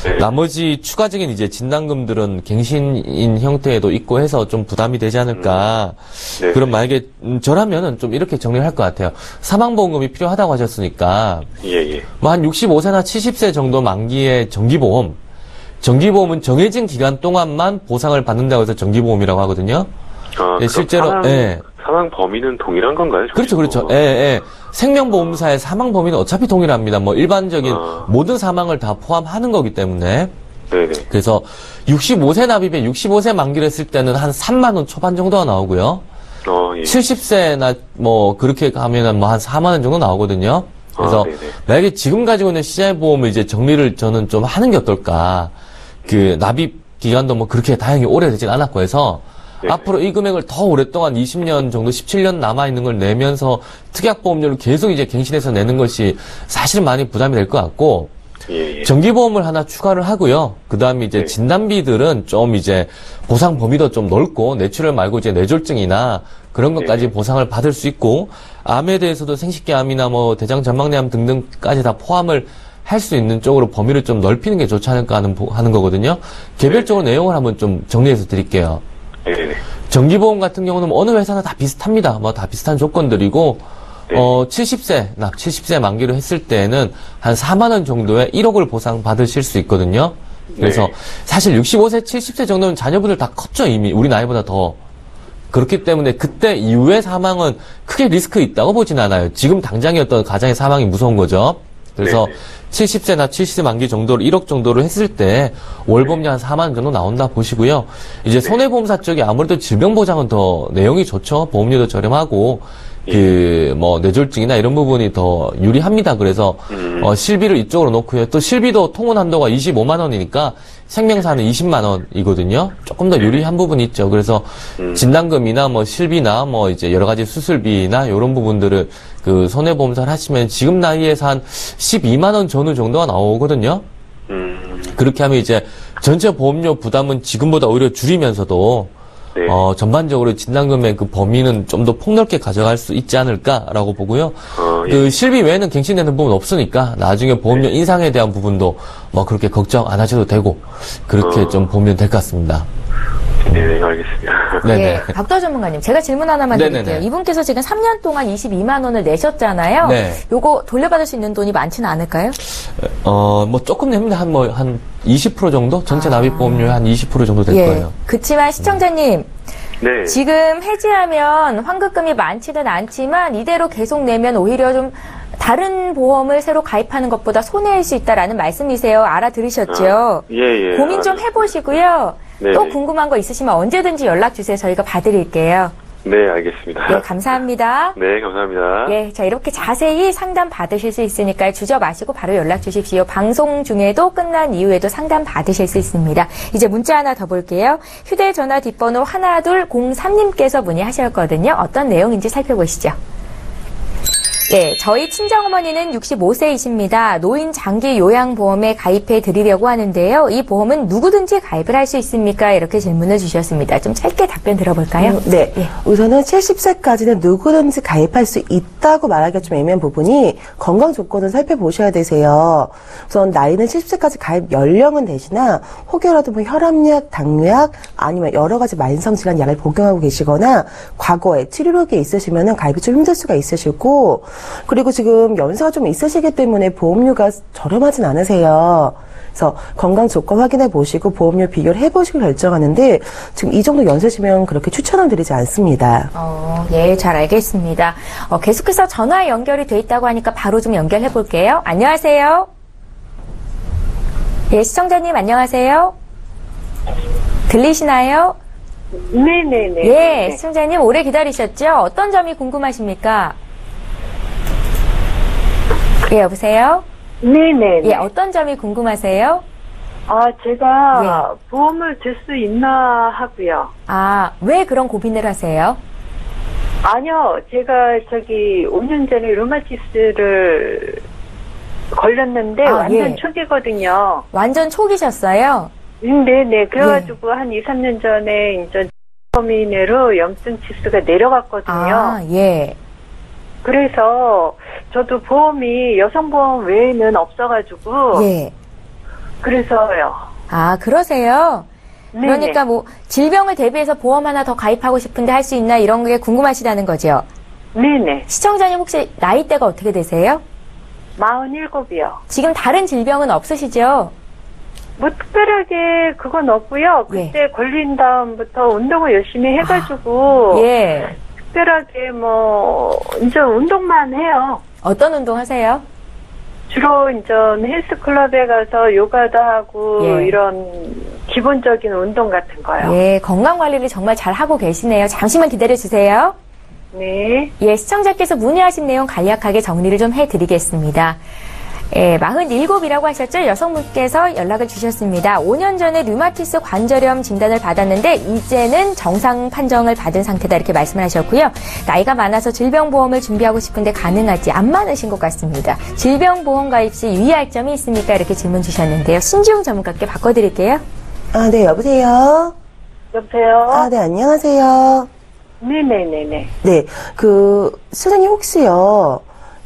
네. 나머지 추가적인 이제 진단금들은 갱신인 형태에도 있고 해서 좀 부담이 되지 않을까. 네. 그럼 만약에 저라면은 좀 이렇게 정리를 할 것 같아요. 사망보험금이 필요하다고 하셨으니까 예. 뭐 한 65세나 70세 정도 만기의 정기보험은 정해진 기간 동안만 보상을 받는다고 해서 정기보험이라고 하거든요. 그럼 실제로 사망 범위는 동일한 건가요? 그렇죠. 생명보험사의 사망 범위는 어차피 동일합니다. 뭐 일반적인 모든 사망을 다 포함하는 거기 때문에. 네네. 그래서 65세 납입에 65세 만기를 했을 때는 한 3만 원 초반 정도가 나오고요. 예. 70세나 뭐 그렇게 가면은 뭐 한 4만 원 정도 나오거든요. 그래서 네네. 만약에 지금 가지고 있는 시장보험을 이제 정리를 저는 좀 하는 게 어떨까. 납입 기간도 뭐 그렇게 다행히 오래되진 않았고 해서 네네. 앞으로 이 금액을 더 오랫동안 20년 정도, 17년 남아있는 걸 내면서 특약보험료를 계속 이제 갱신해서 내는 것이 사실은 많이 부담이 될 것 같고, 예. 정기보험을 하나 추가를 하고요. 그 다음에 이제 네. 진단비들은 좀 이제 보상 범위도 좀 넓고, 뇌출혈 말고 이제 뇌졸중이나 그런 것까지 네. 보상을 받을 수 있고, 암에 대해서도 생식기암이나 뭐 대장전망내암 등등까지 다 포함을 할 수 있는 쪽으로 범위를 좀 넓히는 게 좋지 않을까 하는 거거든요. 개별적으로 내용을 한번 좀 정리해서 드릴게요. 네네. 정기보험 같은 경우는 뭐 어느 회사나 다 비슷합니다. 뭐 다 비슷한 조건들이고, 네. 70세 만기로 했을 때는 한 4만원 정도의 1억을 보상 받으실 수 있거든요. 그래서 네. 사실 65세, 70세 정도는 자녀분들 다 컸죠, 이미. 우리 나이보다 더. 그렇기 때문에 그때 이후의 사망은 크게 리스크 있다고 보진 않아요. 지금 당장의 어떤 가장의 사망이 무서운 거죠. 그래서 네네. 70세나 70세 만기 정도로 1억 정도로 했을 때 월보험료 한 4만 원 정도 나온다 보시고요. 이제 손해보험사 쪽이 아무래도 질병보장은 더 내용이 좋죠. 보험료도 저렴하고 뭐 뇌졸중이나 이런 부분이 더 유리합니다. 그래서 실비를 이쪽으로 놓고요. 또 실비도 통원 한도가 25만 원이니까 생명사는 20만 원이거든요. 조금 더 유리한 부분이 있죠. 그래서 진단금이나 뭐 실비나 뭐 이제 여러 가지 수술비나 이런 부분들을 그 손해보험사를 하시면 지금 나이에서 한 12만 원 전후 정도가 나오거든요. 그렇게 하면 이제 전체 보험료 부담은 지금보다 오히려 줄이면서도 네. 전반적으로 진단금의 그 범위는 좀 더 폭넓게 가져갈 수 있지 않을까라고 보고요. 예. 그 실비 외에는 갱신되는 부분 없으니까 나중에 보험료 인상에 대한 부분도 뭐 그렇게 걱정 안 하셔도 되고 그렇게 좀 보면 될 것 같습니다. 네, 알겠습니다. 네네. 예, 박도하 전문가님, 제가 질문 하나만 네네네. 드릴게요. 이분께서 지금 3년 동안 22만 원을 내셨잖아요. 네. 요거 돌려받을 수 있는 돈이 많지는 않을까요? 뭐 조금 냅니다. 한 20% 정도? 전체 납입 보험료의 한 20% 정도 될 거예요. 그치만 시청자님, 네. 지금 해지하면 환급금이 많지는 않지만 이대로 계속 내면 오히려 좀 다른 보험을 새로 가입하는 것보다 손해일 수 있다라는 말씀이세요. 알아들으셨죠? 예. 고민 좀 해보시고요. 네네. 또 궁금한 거 있으시면 언제든지 연락 주세요. 저희가 봐드릴게요. 네, 알겠습니다. 네, 감사합니다. 네, 감사합니다. 예, 자, 이렇게 자세히 상담 받으실 수 있으니까요. 주저 마시고 바로 연락 주십시오. 방송 중에도 끝난 이후에도 상담 받으실 수 있습니다. 이제 문자 하나 더 볼게요. 휴대전화 뒷번호 1203님께서 문의하셨거든요. 어떤 내용인지 살펴보시죠. 네, 저희 친정어머니는 65세이십니다. 노인 장기 요양보험에 가입해 드리려고 하는데요. 이 보험은 누구든지 가입을 할 수 있습니까? 이렇게 질문을 주셨습니다. 좀 짧게 답변 들어볼까요? 네. 예. 우선은 70세까지는 누구든지 가입할 수 있다고 말하기가 좀 애매한 부분이 건강 조건을 살펴보셔야 되세요. 우선 나이는 70세까지 가입 연령은 되시나 혹여라도 뭐 혈압약, 당뇨약 아니면 여러 가지 만성질환 약을 복용하고 계시거나 과거에 치료력이 있으시면은 가입이 좀 힘들 수가 있으시고 그리고 지금 연세가 좀 있으시기 때문에 보험료가 저렴하진 않으세요. 그래서 건강 조건 확인해 보시고 보험료 비교를 해보시고 결정하는데 지금 이 정도 연세시면 그렇게 추천을 드리지 않습니다. 예, 잘 알겠습니다. 계속해서 전화 연결이 돼 있다고 하니까 바로 좀 연결해 볼게요. 안녕하세요. 예, 시청자님 안녕하세요. 들리시나요? 네네네. 예, 시청자님 오래 기다리셨죠? 어떤 점이 궁금하십니까? 예, 여보세요? 네네. 예, 어떤 점이 궁금하세요? 제가 보험을 들 수 있나 하고요. 왜 그런 고민을 하세요? 아니요, 제가 5년 전에 루마티스를 걸렸는데 완전 초기거든요. 완전 초기셨어요? 네네. 그래가지고 한 2, 3년 전에 이제 범위 내로 염증 치수가 내려갔거든요. 예. 그래서 저도 보험이 여성보험 외에는 없어가지고. 예. 그래서요. 그러세요? 네네. 그러니까 질병을 대비해서 보험 하나 더 가입하고 싶은데 할 수 있나 이런 게 궁금하시다는 거죠? 네네. 시청자님 혹시 나이대가 어떻게 되세요? 47이요. 지금 다른 질병은 없으시죠? 특별하게 그건 없고요. 그때 걸린 다음부터 운동을 열심히 해가지고. 예. 특별하게 이제 운동만 해요. 어떤 운동 하세요? 주로 이제 헬스클럽에 가서 요가도 하고 이런 기본적인 운동 같은 거요. 예, 건강 관리를 정말 잘 하고 계시네요. 잠시만 기다려 주세요. 네. 예, 시청자께서 문의하신 내용 간략하게 정리를 좀 해드리겠습니다. 예, 47이라고 하셨죠? 여성분께서 연락을 주셨습니다. 5년 전에 류마티스 관절염 진단을 받았는데 이제는 정상 판정을 받은 상태다 이렇게 말씀을 하셨고요. 나이가 많아서 질병보험을 준비하고 싶은데 가능하지 안 많으신 것 같습니다. 질병보험 가입 시 유의할 점이 있습니까? 이렇게 질문 주셨는데요. 신지용 전문가께 바꿔드릴게요. 네, 여보세요? 여보세요? 네, 안녕하세요. 네네네네. 네, 선생님 혹시요,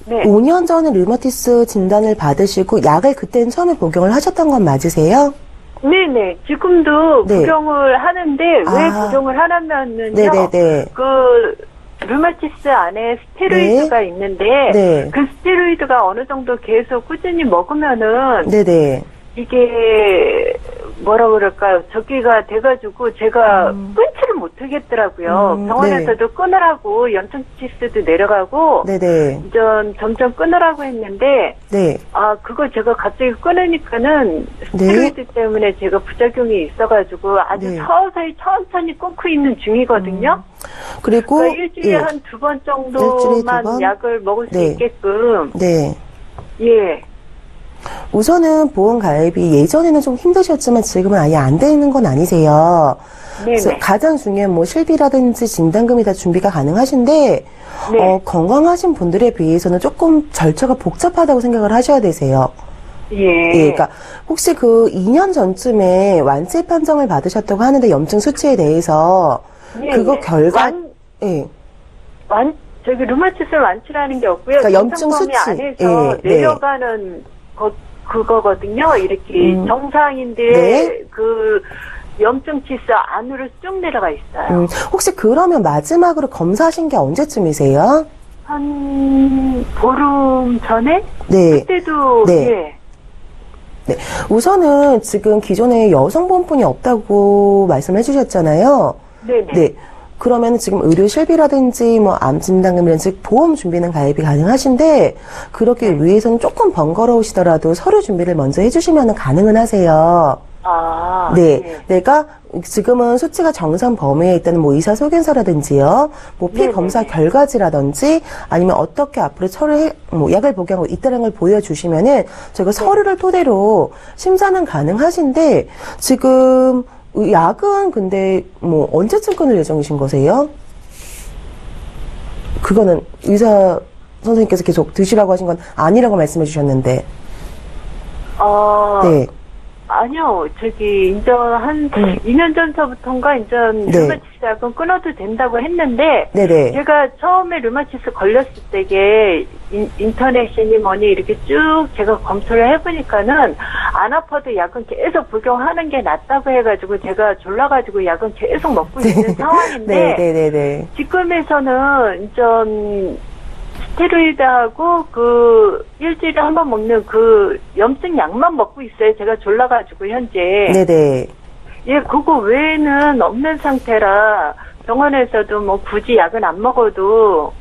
네. 5년 전에 류마티스 진단을 받으시고 약을 그때는 처음에 복용을 하셨던 건 맞으세요? 네네. 지금도 복용을 하는데 왜 복용을 하냐면은요. 네네네. 류마티스 안에 스테로이드가 있는데 그 스테로이드가 어느 정도 계속 꾸준히 먹으면은 이게 뭐라 그럴까요? 저기가 돼가지고 제가 끊지를 못하겠더라고요. 병원에서도 끊으라고 염증치수도 내려가고 점점 끊으라고 했는데 그걸 제가 갑자기 끊으니까는 스테로이드 때문에 제가 부작용이 있어가지고 아주 서서히 천천히 끊고 있는 중이거든요. 그리고 그러니까 일주일에 한 2번 정도만 약을 먹을 수 있게끔 예. 우선은 보험 가입이 예전에는 좀 힘드셨지만 지금은 아예 안 되는 건 아니세요. 그래서 가장 중요한 실비라든지 진단금이 다 준비가 가능하신데 건강하신 분들에 비해서는 조금 절차가 복잡하다고 생각을 하셔야 되세요. 그러니까 혹시 2년 전쯤에 완치 판정을 받으셨다고 하는데 염증 수치에 대해서 그거 결과 저기 류마티스 완치라는 게 없고요. 그러니까 염증 수치 안에서 내려가는 그거거든요. 이렇게 정상인데 그 염증 치수 안으로 쭉 내려가 있어요. 혹시 그러면 마지막으로 검사하신 게 언제쯤이세요? 한 보름 전에? 그때도 우선은 지금 기존에 여성보험뿐이 없다고 말씀해 주셨잖아요. 그러면 지금 의료 실비라든지 암 진단금이라든지 보험 준비는 가입이 가능하신데 그렇기 위해서는 조금 번거로우시더라도 서류 준비를 먼저 해주시면 가능은 하세요. 내가 지금은 수치가 정상 범위에 있다는 의사 소견서라든지요, 피 검사 결과지라든지 아니면 어떻게 앞으로 약을 복용하고 있다는 걸 보여주시면은 저희가 서류를 토대로 심사는 가능하신데 지금 약은 근데 언제쯤 끊을 예정이신 거세요? 그거는 의사 선생님께서 계속 드시라고 하신 건 아니라고 말씀해 주셨는데. 아니요. 이제 한 2년 전서부터인가 이제 류마티스 약은 끊어도 된다고 했는데 제가 처음에 류마티스 걸렸을 때게 인터넷이니 뭐니 이렇게 쭉 제가 검토를 해보니까는 안 아파도 약은 계속 복용하는 게 낫다고 해가지고 제가 졸라가지고 약은 계속 먹고 있는 상황인데 지금에서는 이제 스테로이드하고 일주일에 한 번 먹는 염증 약만 먹고 있어요. 제가 졸라가지고 현재. 그거 외에는 없는 상태라 병원에서도 굳이 약은 안 먹어도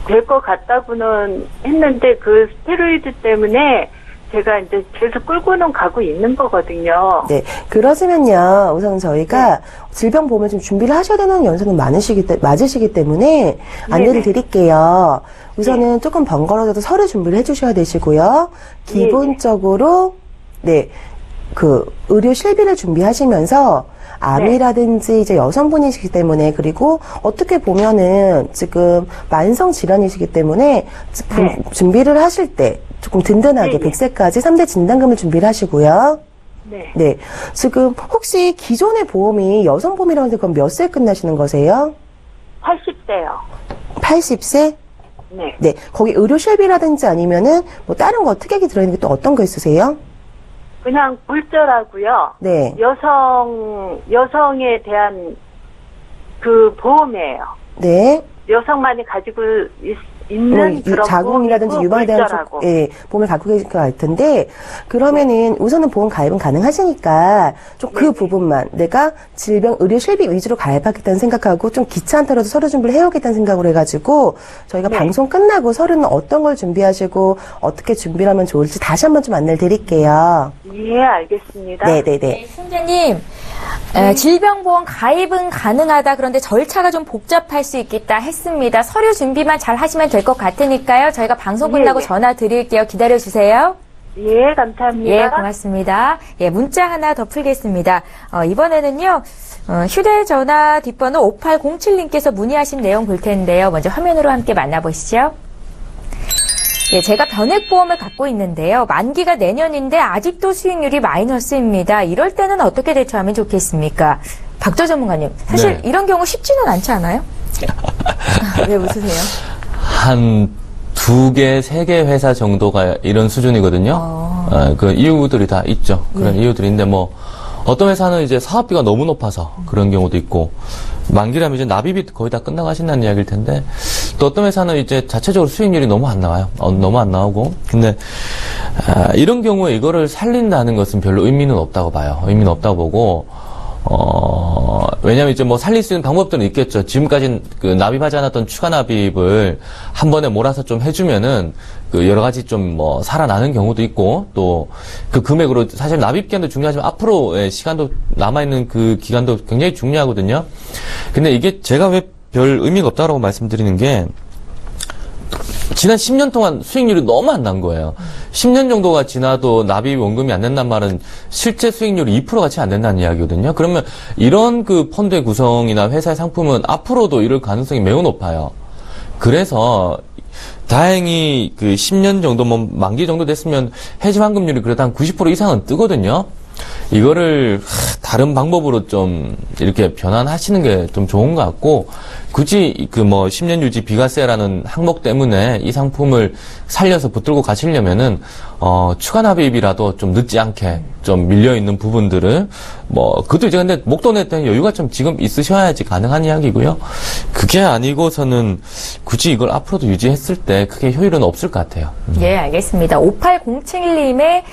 될 것 같다고는 했는데 그 스테로이드 때문에 제가 이제 계속 끌고는 가고 있는 거거든요. 네. 그러시면요. 우선 저희가 질병보험을 좀 준비를 하셔야 되는 연세는 맞으시기 때문에 안내를 드릴게요. 우선은 조금 번거로워도 서류 준비를 해주셔야 되시고요. 기본적으로, 의료 실비를 준비하시면서 암이라든지 이제 여성분이시기 때문에 그리고 어떻게 보면은 지금 만성 질환이시기 때문에 준비를 하실 때 조금 든든하게 100세까지 3대 진단금을 준비를 하시고요. 네. 지금 혹시 기존의 보험이 여성보험이라고 하는데 그럼 몇 세에 끝나시는 거세요? 80세요. 80세? 네. 네. 거기 의료 실비라든지 아니면은 뭐 다른 거 특약이 들어있는 게 또 어떤 거 있으세요? 그냥 골절하고요. 네. 여성에 대한 그 보험이에요. 네. 여성만이 가지고 있는 그런 자궁이라든지 유방에 대한 보험을 갖고 계실 것 같은데 그러면은 우선은 보험 가입은 가능하시니까 좀 그 부분만 내가 질병 의료 실비 위주로 가입하겠다는 생각하고 좀 귀찮더라도 서류 준비를 해오겠다는 생각으로 해가지고 저희가 방송 끝나고 서류는 어떤 걸 준비하시고 어떻게 준비를 하면 좋을지 다시 한번 좀 안내를 드릴게요. 예, 알겠습니다. 네네네. 팀장님, 질병보험 가입은 가능하다. 그런데 절차가 좀 복잡할 수 있겠다 했습니다. 서류 준비만 잘 하시면 될 것 같으니까요. 저희가 방송 끝나고 전화 드릴게요. 기다려주세요. 예, 감사합니다. 예, 고맙습니다. 예, 문자 하나 더 풀겠습니다. 이번에는요, 휴대전화 뒷번호 5807님께서 문의하신 내용 볼 텐데요. 먼저 화면으로 함께 만나보시죠. 예, 제가 변액보험을 갖고 있는데요. 만기가 내년인데 아직도 수익률이 마이너스입니다. 이럴 때는 어떻게 대처하면 좋겠습니까? 박조 전문가님, 사실 이런 경우 쉽지는 않지 않아요? 왜 웃으세요? 한 2개, 3개 회사 정도가 이런 수준이거든요. 그 이유들이 다 있죠. 그런 이유들이 있는데 뭐 어떤 회사는 이제 사업비가 너무 높아서 그런 경우도 있고 만기라면 이제 납입이 거의 다 끝나가신다는 이야기일 텐데 또 어떤 회사는 이제 자체적으로 수익률이 너무 안 나와요. 너무 안 나오고 근데 이런 경우에 이거를 살린다는 것은 별로 의미는 없다고 봐요. 의미는 없다고 보고 왜냐면 이제 뭐 살릴 수 있는 방법들은 있겠죠. 지금까지 그 납입하지 않았던 추가 납입을 한 번에 몰아서 좀 해주면은 그 여러 가지 좀 뭐 살아나는 경우도 있고 또 그 금액으로 사실 납입 기간도 중요하지만 앞으로의 시간도 남아있는 그 기간도 굉장히 중요하거든요. 근데 이게 제가 왜 별 의미가 없다라고 말씀드리는 게 지난 10년 동안 수익률이 너무 안 난 거예요. 10년 정도가 지나도 납입 원금이 안 된다는 말은 실제 수익률이 2%같이 안 된다는 이야기거든요. 그러면 이런 그 펀드의 구성이나 회사의 상품은 앞으로도 이럴 가능성이 매우 높아요. 그래서 다행히 그 10년 정도 뭐 만기 정도 됐으면 해지 환급률이 그래도 한 90% 이상은 뜨거든요. 이거를 다른 방법으로 좀 이렇게 변환하시는 게 좀 좋은 것 같고 굳이 그 뭐 10년 유지 비과세라는 항목 때문에 이 상품을 살려서 붙들고 가시려면은 추가 납입이라도 좀 늦지 않게 좀 밀려 있는 부분들을 뭐 그것도 이제 근데 목돈에 대한 여유가 좀 지금 있으셔야지 가능한 이야기고요. 그게 아니고서는 굳이 이걸 앞으로도 유지했을 때 크게 효율은 없을 것 같아요. 예, 알겠습니다. 5807님의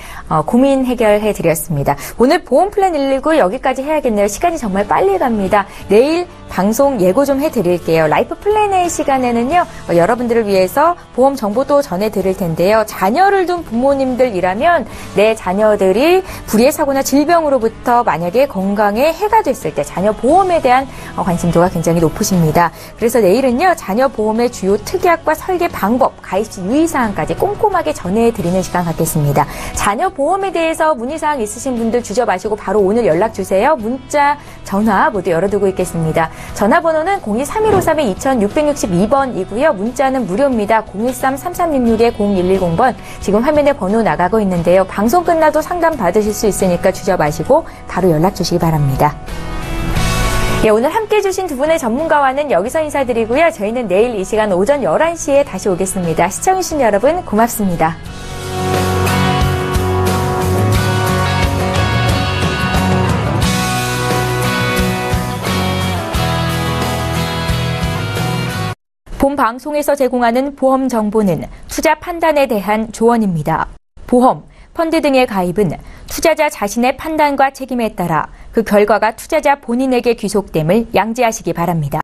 고민 해결해 드렸습니다. 오늘 보험 플랜 119 여기까지 해야겠네요. 시간이 정말 빨리 갑니다. 내일 방송 예고 좀 해드릴게요. 라이프 플랜의 시간에는요, 여러분들을 위해서 보험 정보도 전해드릴 텐데요. 자녀를 둔 부모님들이라면 내 자녀들이 불의의 사고나 질병으로부터 만약에 건강에 해가 됐을 때 자녀 보험에 대한 관심도가 굉장히 높으십니다. 그래서 내일은요, 자녀 보험의 주요 특약과 설계 방법, 가입 시 유의사항까지 꼼꼼하게 전해드리는 시간 갖겠습니다. 자녀 보험에 대해서 문의사항 있으신 분들 주저 마시고 바로 오늘 연락 주세요. 문자, 전화 모두 열어두고 있겠습니다. 전화번호는 02-3153-2662번이고요. 문자는 무료입니다. 013-3366-0110번. 지금 화면에 번호 나가고 있는데요. 방송 끝나도 상담 받으실 수 있으니까 주저 마시고 바로 연락 주시기 바랍니다. 예, 오늘 함께해 주신 두 분의 전문가와는 여기서 인사드리고요. 저희는 내일 이 시간 오전 11시에 다시 오겠습니다. 시청해주신 여러분 고맙습니다. 본 방송에서 제공하는 보험 정보는 투자 판단에 대한 조언입니다. 보험, 펀드 등의 가입은 투자자 자신의 판단과 책임에 따라 그 결과가 투자자 본인에게 귀속됨을 양지하시기 바랍니다.